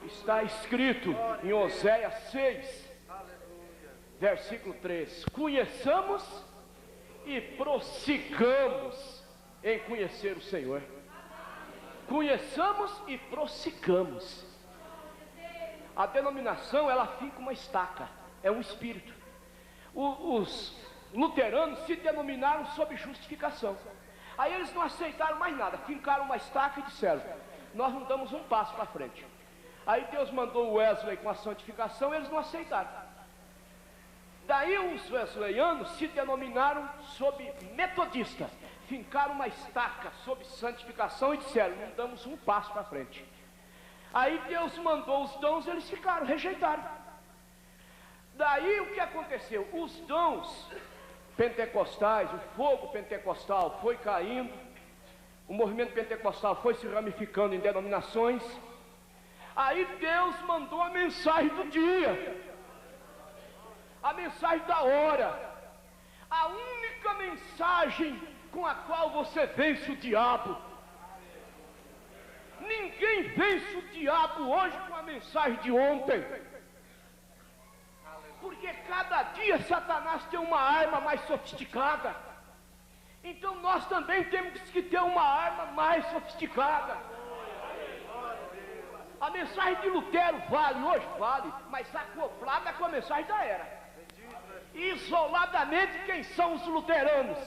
Está escrito em Oséias 6, versículo 3: conheçamos e prossigamos em conhecer o Senhor. Conheçamos e prossigamos. A denominação, ela fica uma estaca, é um espírito. Os luteranos se denominaram sob justificação. Aí eles não aceitaram mais nada, fincaram uma estaca e disseram: nós não damos um passo para frente. Aí Deus mandou o Wesley com a santificação, eles não aceitaram. Daí os wesleyanos se denominaram sob metodista, fincaram uma estaca sob santificação e disseram: não damos um passo para frente. Aí Deus mandou os dons, eles ficaram, rejeitaram. Daí o que aconteceu? Os dons pentecostais, o fogo pentecostal foi caindo, o movimento pentecostal foi se ramificando em denominações. Aí Deus mandou a mensagem do dia, a mensagem da hora, a única mensagem com a qual você vence o diabo. Ninguém vence o diabo hoje com a mensagem de ontem, porque cada dia Satanás tem uma arma mais sofisticada. Então nós também temos que ter uma arma mais sofisticada. A mensagem de Lutero vale, hoje vale, mas acoplada com a mensagem da era. Isoladamente, quem são os luteranos?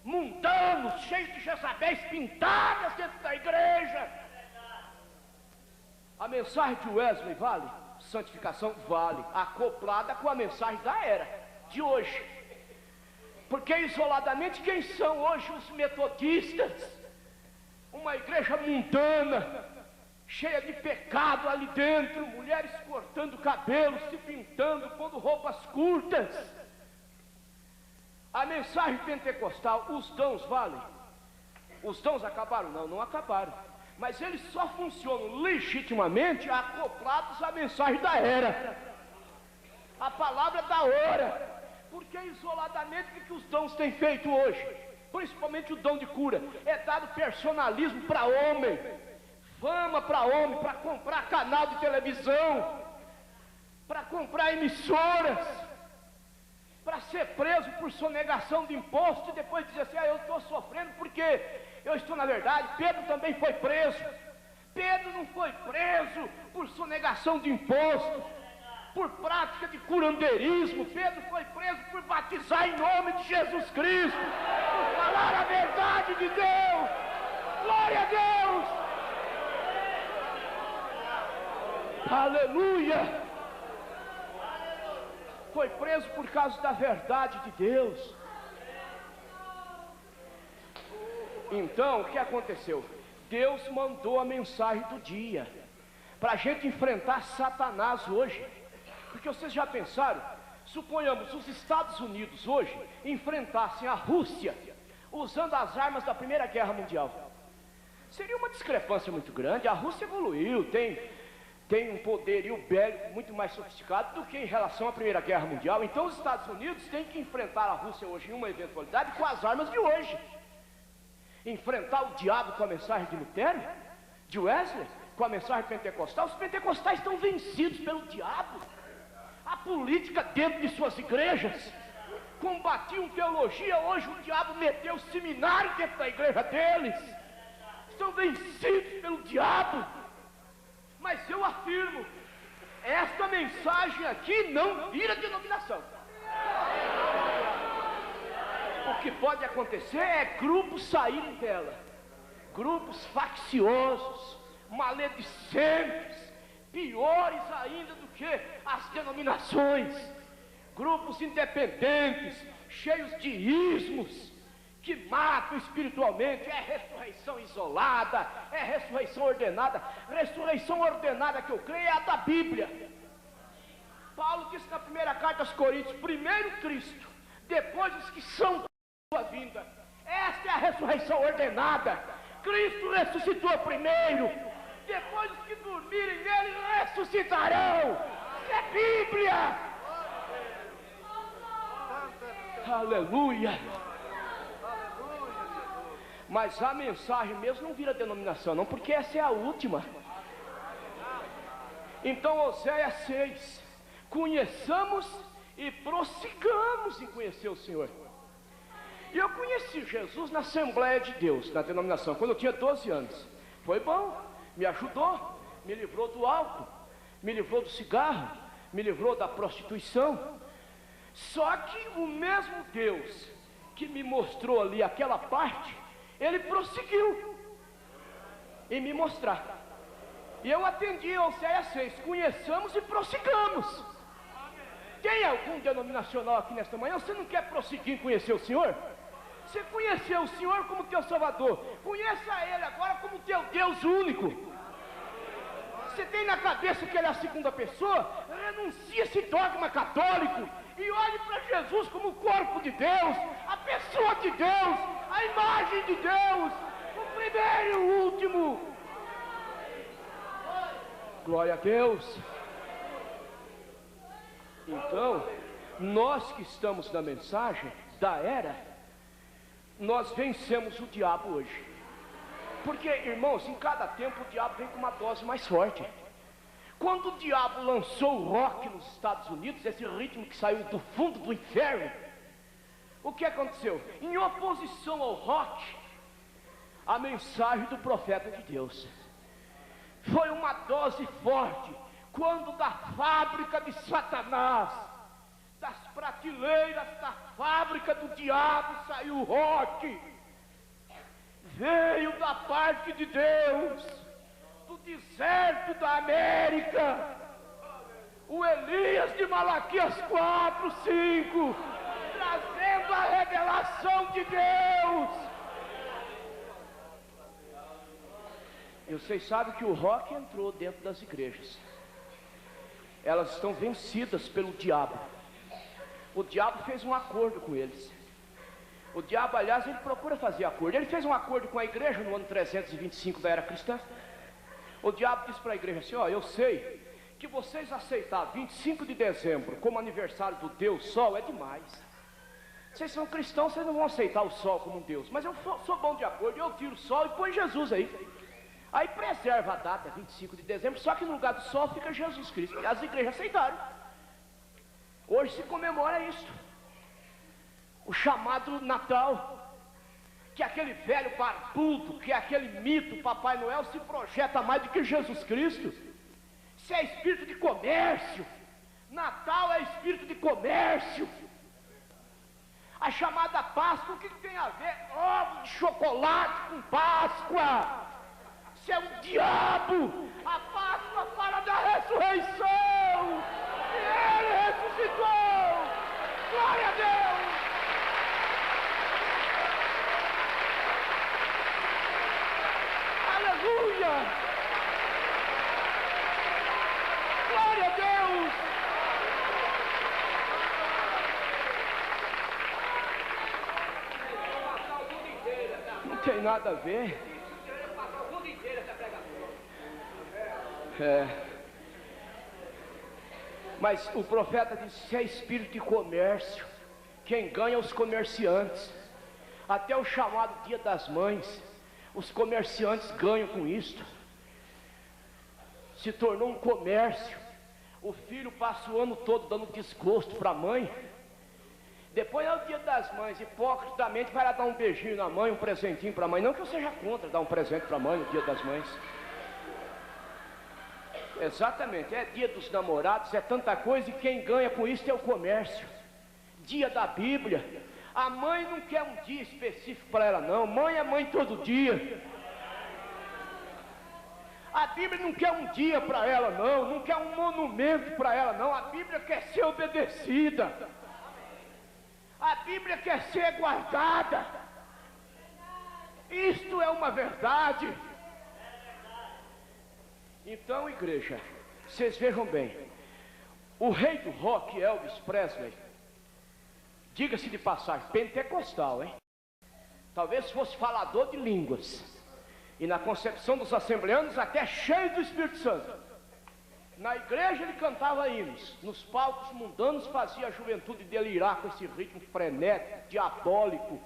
Mundanos, cheios de Jezabéis pintadas dentro da igreja. A mensagem de Wesley vale? Santificação vale, acoplada com a mensagem da era, de hoje. Porque isoladamente, quem são hoje os metodistas? Uma igreja mundana, cheia de pecado ali dentro, mulheres cortando cabelo, se pintando, pondo roupas curtas. A mensagem pentecostal, os dons valem? Os dons acabaram? Não, não acabaram. Mas eles só funcionam legitimamente acoplados à mensagem da era, a palavra da hora. Porque isoladamente o que os dons têm feito hoje? Principalmente o dom de cura, é dado personalismo para homem, fama para homem, para comprar canal de televisão, para comprar emissoras, para ser preso por sonegação de imposto e depois dizer assim: eu estou sofrendo porque eu estou na verdade. Pedro também foi preso. Pedro não foi preso por sonegação de imposto, por prática de curandeirismo. Pedro foi preso por batizar em nome de Jesus Cristo, por falar a verdade de Deus. Glória a Deus! Aleluia! Foi preso por causa da verdade de Deus. Então, o que aconteceu? Deus mandou a mensagem do dia para a gente enfrentar Satanás hoje. Porque vocês já pensaram, suponhamos os Estados Unidos hoje enfrentassem a Rússia usando as armas da Primeira Guerra Mundial. Seria uma discrepância muito grande. A Rússia evoluiu, tem um poderio bélico muito mais sofisticado do que em relação à Primeira Guerra Mundial. Então os Estados Unidos têm que enfrentar a Rússia hoje em uma eventualidade com as armas de hoje. Enfrentar o diabo com a mensagem de Lutero, de Wesley, com a mensagem pentecostal. Os pentecostais estão vencidos pelo diabo. A política dentro de suas igrejas combatiam teologia, hoje o diabo meteu o seminário dentro da igreja deles. Estão vencidos pelo diabo. Mas eu afirmo, esta mensagem aqui não vira denominação. O que pode acontecer é grupos saírem dela, grupos facciosos, maledicentes, piores ainda do que as denominações, grupos independentes, cheios de ismos, que matam espiritualmente, é ressurreição isolada, é ressurreição ordenada. Ressurreição ordenada que eu creio é a da Bíblia. Paulo disse na primeira carta aos Coríntios, primeiro Cristo, depois os que são sua vinda. Esta é a ressurreição ordenada. Cristo ressuscitou primeiro, depois os que dormirem nele ressuscitarão. Isso é Bíblia. Aleluia. Mas a mensagem mesmo não vira denominação não, porque essa é a última. Então Oséias 6, conheçamos e prossigamos em conhecer o Senhor. E eu conheci Jesus na Assembleia de Deus, na denominação, quando eu tinha 12 anos. Foi bom, me ajudou, me livrou do álcool, me livrou do cigarro, me livrou da prostituição. Só que o mesmo Deus que me mostrou ali aquela parte, Ele prosseguiu em me mostrar. E eu atendi a Oséias 6, conheçamos e prossigamos. Tem algum denominacional aqui nesta manhã? Você não quer prosseguir em conhecer o Senhor? Você conheceu o Senhor como teu Salvador, conheça Ele agora como teu Deus único. Você tem na cabeça que Ele é a segunda pessoa? Renuncie esse dogma católico e olhe para Jesus como o corpo de Deus, a pessoa de Deus, a imagem de Deus, o primeiro e o último. Glória a Deus. Então, nós que estamos na mensagem da era, nós vencemos o diabo hoje. Porque, irmãos, em cada tempo o diabo vem com uma dose mais forte. Quando o diabo lançou o rock nos Estados Unidos, esse ritmo que saiu do fundo do inferno, o que aconteceu? Em oposição ao rock, a mensagem do profeta de Deus foi uma dose forte. Quando da fábrica de Satanás, das prateleiras da fábrica do diabo saiu o rock, veio da parte de Deus, do deserto da América, o Elias de Malaquias 4, 5, trazendo a revelação de Deus. E vocês sabem que o rock entrou dentro das igrejas. Elas estão vencidas pelo diabo. O diabo fez um acordo com eles. O diabo, aliás, ele procura fazer acordo. Ele fez um acordo com a igreja no ano 325 da era cristã. O diabo disse para a igreja assim: ó, eu sei que vocês aceitar 25 de dezembro como aniversário do Deus Sol é demais. Vocês são cristãos, vocês não vão aceitar o Sol como um Deus. Mas eu sou bom de acordo, eu tiro o Sol e põe Jesus aí. Aí preserva a data, 25 de dezembro, só que no lugar do Sol fica Jesus Cristo. E as igrejas aceitaram. Hoje se comemora isso. O chamado Natal, que é aquele velho barbudo, que é aquele mito, Papai Noel, se projeta mais do que Jesus Cristo. Isso é espírito de comércio. Natal é espírito de comércio. A chamada Páscoa, o que tem a ver? Ovo de chocolate com Páscoa. Isso é o diabo. A Páscoa fala da ressurreição. E Ele ressuscitou. Glória a Deus. Aleluia. Glória a Deus. Não tem nada a ver. Mas o profeta disse: se é espírito de comércio, quem ganha é os comerciantes. Até o chamado Dia das Mães, os comerciantes ganham com isto. Se tornou um comércio. O filho passa o ano todo dando desgosto para a mãe. Depois é o Dia das Mães, hipocritamente vai lá dar um beijinho na mãe, um presentinho para a mãe. Não que eu seja contra dar um presente para a mãe no Dia das Mães. Exatamente, é dia dos namorados, é tanta coisa, e quem ganha com isso é o comércio. Dia da Bíblia. A mãe não quer um dia específico para ela não, mãe é mãe todo dia. A Bíblia não quer um dia para ela não quer um monumento para ela não, a Bíblia quer ser obedecida. A Bíblia quer ser guardada. Isto é uma verdade. Então, igreja, vocês vejam bem, o rei do rock, Elvis Presley, diga-se de passagem, pentecostal, hein? Talvez fosse falador de línguas, e na concepção dos assembleanos até cheio do Espírito Santo. Na igreja ele cantava hinos, nos palcos mundanos fazia a juventude delirar com esse ritmo frenético, diabólico.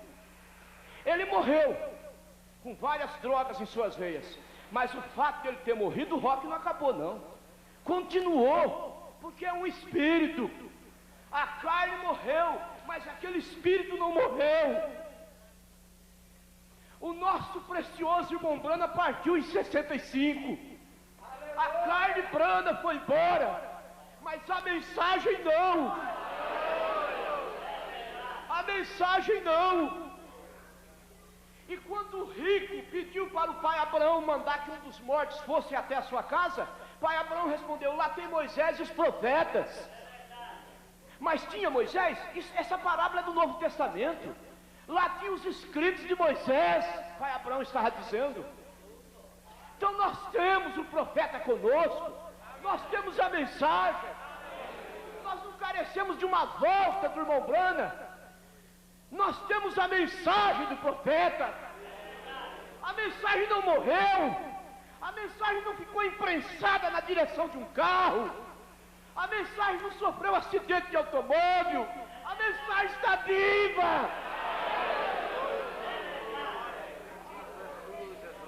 Ele morreu com várias drogas em suas veias, mas o fato de ele ter morrido, o rock não acabou não, continuou, porque é um espírito. A carne morreu, mas aquele espírito não morreu. O nosso precioso irmão Brana partiu em 65. A carne Brana foi embora, mas a mensagem não. A mensagem não. E quando o rico pediu para o pai Abraão mandar que um dos mortos fosse até a sua casa, pai Abraão respondeu: lá tem Moisés e os profetas. Mas tinha Moisés? Essa parábola é do Novo Testamento. Lá tinha os escritos de Moisés, pai Abraão estava dizendo. Então nós temos o profeta conosco, nós temos a mensagem. Nós não carecemos de uma volta do irmão Brana. Nós temos a mensagem do profeta. A mensagem não morreu. A mensagem não ficou imprensada na direção de um carro. A mensagem não sofreu acidente de automóvel. A mensagem está viva.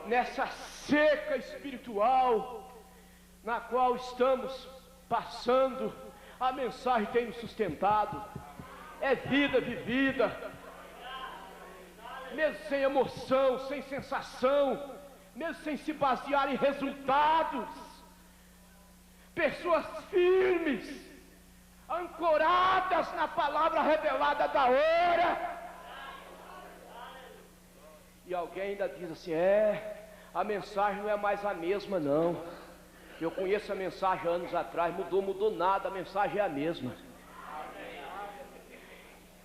Nessa seca espiritual na qual estamos passando, a mensagem tem nos sustentado. É vida vivida, mesmo sem emoção, sem sensação, mesmo sem se basear em resultados. Pessoas firmes, ancoradas na palavra revelada da hora. E alguém ainda diz assim: a mensagem não é mais a mesma não. Eu conheço a mensagem anos atrás, mudou nada, a mensagem é a mesma.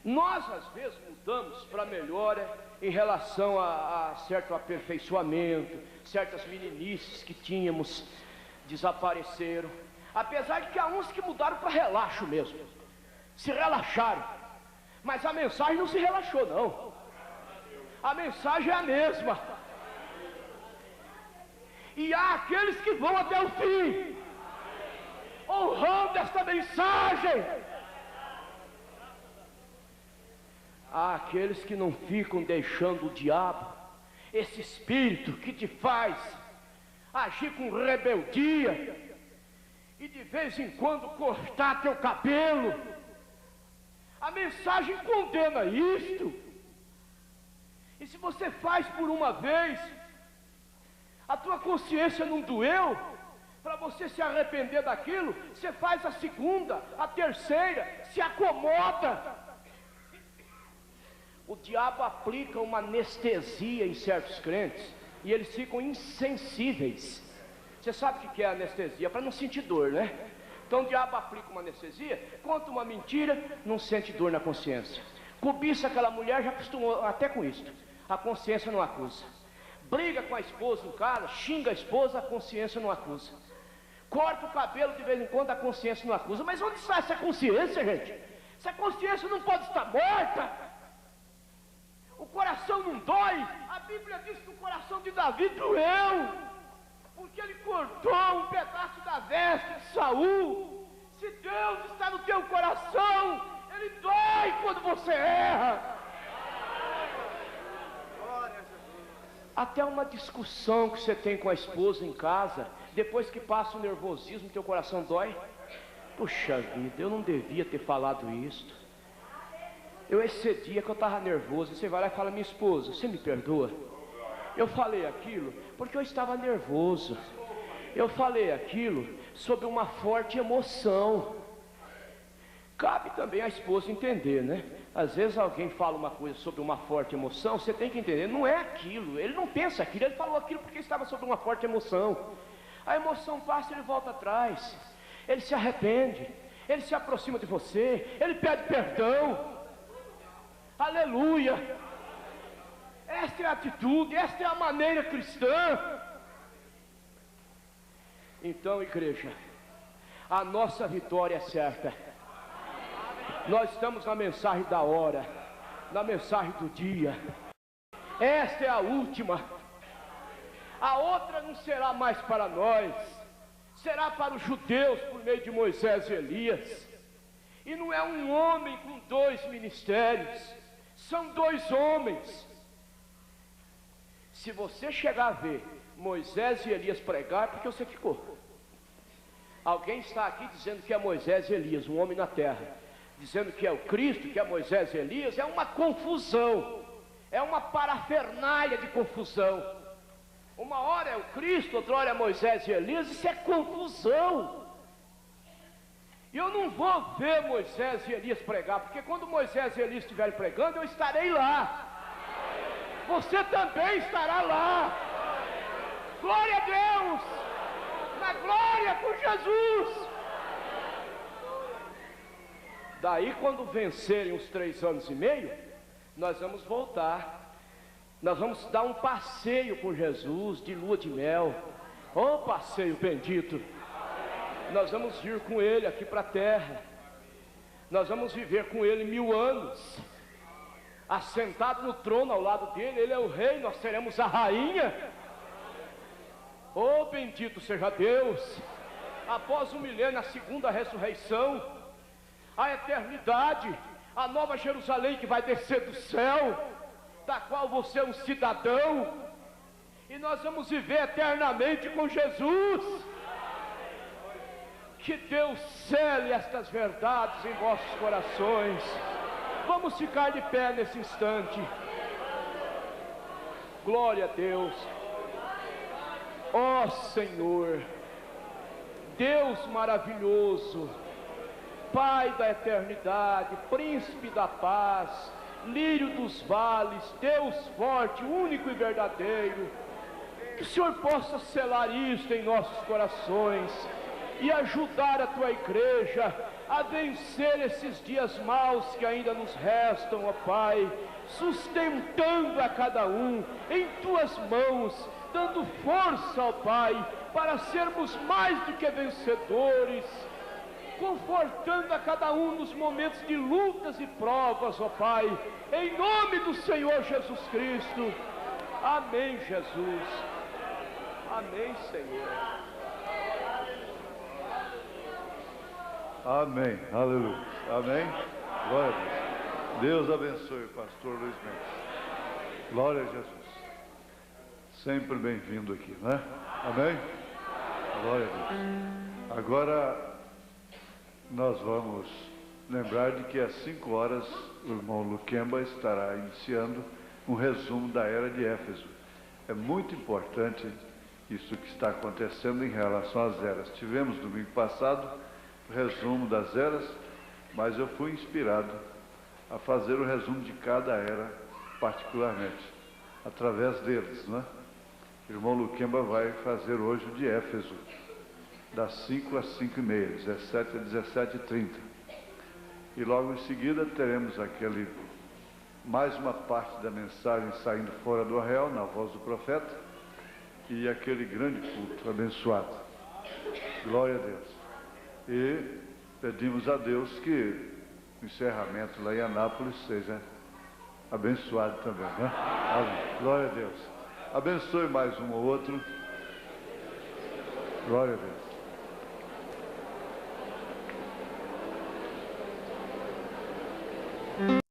Nós às vezes mudamos para melhora em relação a certo aperfeiçoamento, certas meninices que tínhamos desapareceram. Apesar de que há uns que mudaram para relaxo mesmo, se relaxaram, mas a mensagem não se relaxou não. A mensagem é a mesma. E há aqueles que vão até o fim, honrando esta mensagem. Há aqueles que não ficam deixando o diabo, esse espírito que te faz agir com rebeldia e de vez em quando cortar teu cabelo. A mensagem condena isto. E se você faz por uma vez, a tua consciência não doeu, para você se arrepender daquilo, você faz a segunda, a terceira, se acomoda. O diabo aplica uma anestesia em certos crentes, e eles ficam insensíveis. Você sabe o que é anestesia? Para não sentir dor, né? Então o diabo aplica uma anestesia, conta uma mentira, não sente dor na consciência. Cobiça aquela mulher, já acostumou até com isso. A consciência não acusa. Briga com a esposa em casa, xinga a esposa, a consciência não acusa. Corta o cabelo de vez em quando, a consciência não acusa. Mas onde está essa consciência, gente? Essa consciência não pode estar morta. O coração não dói. A Bíblia diz que o coração de Davi doeu, porque ele cortou um pedaço da veste de Saul. Se Deus está no teu coração, ele dói quando você erra. Até uma discussão que você tem com a esposa em casa, depois que passa o nervosismo, teu coração dói. Puxa vida, eu não devia ter falado isto. Eu excedi, que eu estava nervoso. Você vai lá e fala: minha esposa, você me perdoa? Eu falei aquilo porque eu estava nervoso. Eu falei aquilo sob uma forte emoção. Cabe também a esposa entender, né? Às vezes alguém fala uma coisa sobre uma forte emoção, você tem que entender, não é aquilo, ele não pensa aquilo, ele falou aquilo porque estava sob uma forte emoção. A emoção passa, ele volta atrás, ele se arrepende, ele se aproxima de você, ele pede perdão. Aleluia! É Esta é a atitude, esta é a maneira cristã. Então, igreja, a nossa vitória é certa. Nós estamos na mensagem da hora, na mensagem do dia. Esta é a última. A outra não será mais para nós, será para os judeus por meio de Moisés e Elias. E não é um homem com dois ministérios, são dois homens. Se você chegar a ver Moisés e Elias pregar, é porque você ficou. Alguém está aqui dizendo que é Moisés e Elias, um homem na terra, dizendo que é o Cristo, que é Moisés e Elias. É uma confusão, é uma parafernália de confusão. Uma hora é o Cristo, outra hora é Moisés e Elias. Isso é confusão. E eu não vou ver Moisés e Elias pregar, porque quando Moisés e Elias estiverem pregando, eu estarei lá. Você também estará lá. Glória a Deus, na glória com Jesus. Daí, quando vencerem os 3 anos e meio, nós vamos voltar. Nós vamos dar um passeio com Jesus, de lua de mel. Oh, passeio bendito. Nós vamos ir com Ele aqui para a terra. Nós vamos viver com Ele 1000 anos. Assentado no trono ao lado dele, Ele é o rei, nós seremos a rainha. Oh, bendito seja Deus. Após o milênio, a segunda ressurreição, a eternidade, a nova Jerusalém que vai descer do céu, da qual você é um cidadão, e nós vamos viver eternamente com Jesus. Que Deus cele estas verdades em vossos corações. Vamos ficar de pé nesse instante. Glória a Deus. Ó Senhor, Deus maravilhoso, Pai da eternidade, Príncipe da paz, Lírio dos vales, Deus forte, único e verdadeiro, que o Senhor possa selar isto em nossos corações e ajudar a Tua igreja a vencer esses dias maus que ainda nos restam, ó Pai, sustentando a cada um em Tuas mãos, dando força, ó Pai, para sermos mais do que vencedores, confortando a cada um nos momentos de lutas e provas, ó Pai, em nome do Senhor Jesus Cristo. Amém, Jesus. Amém, Senhor. Amém, aleluia, amém, glória a Deus. Deus abençoe o pastor Luiz Mendes. Glória a Jesus. Sempre bem-vindo aqui, né? Amém? Glória a Deus. Agora nós vamos lembrar de que às 5 horas o irmão Luquemba estará iniciando um resumo da era de Éfeso. É muito importante isso que está acontecendo em relação às eras. Tivemos domingo passado o resumo das eras, mas eu fui inspirado a fazer o resumo de cada era particularmente, através deles, né? O irmão Luquemba vai fazer hoje o de Éfeso, das 5 às 5h30, 17 a 17h30. E logo em seguida teremos mais uma parte da mensagem saindo fora do arraial, na voz do profeta, e aquele grande culto abençoado. Glória a Deus. E pedimos a Deus que o encerramento lá em Anápolis seja abençoado também, né? Amém. Glória a Deus. Abençoe mais um ou outro. Glória a Deus.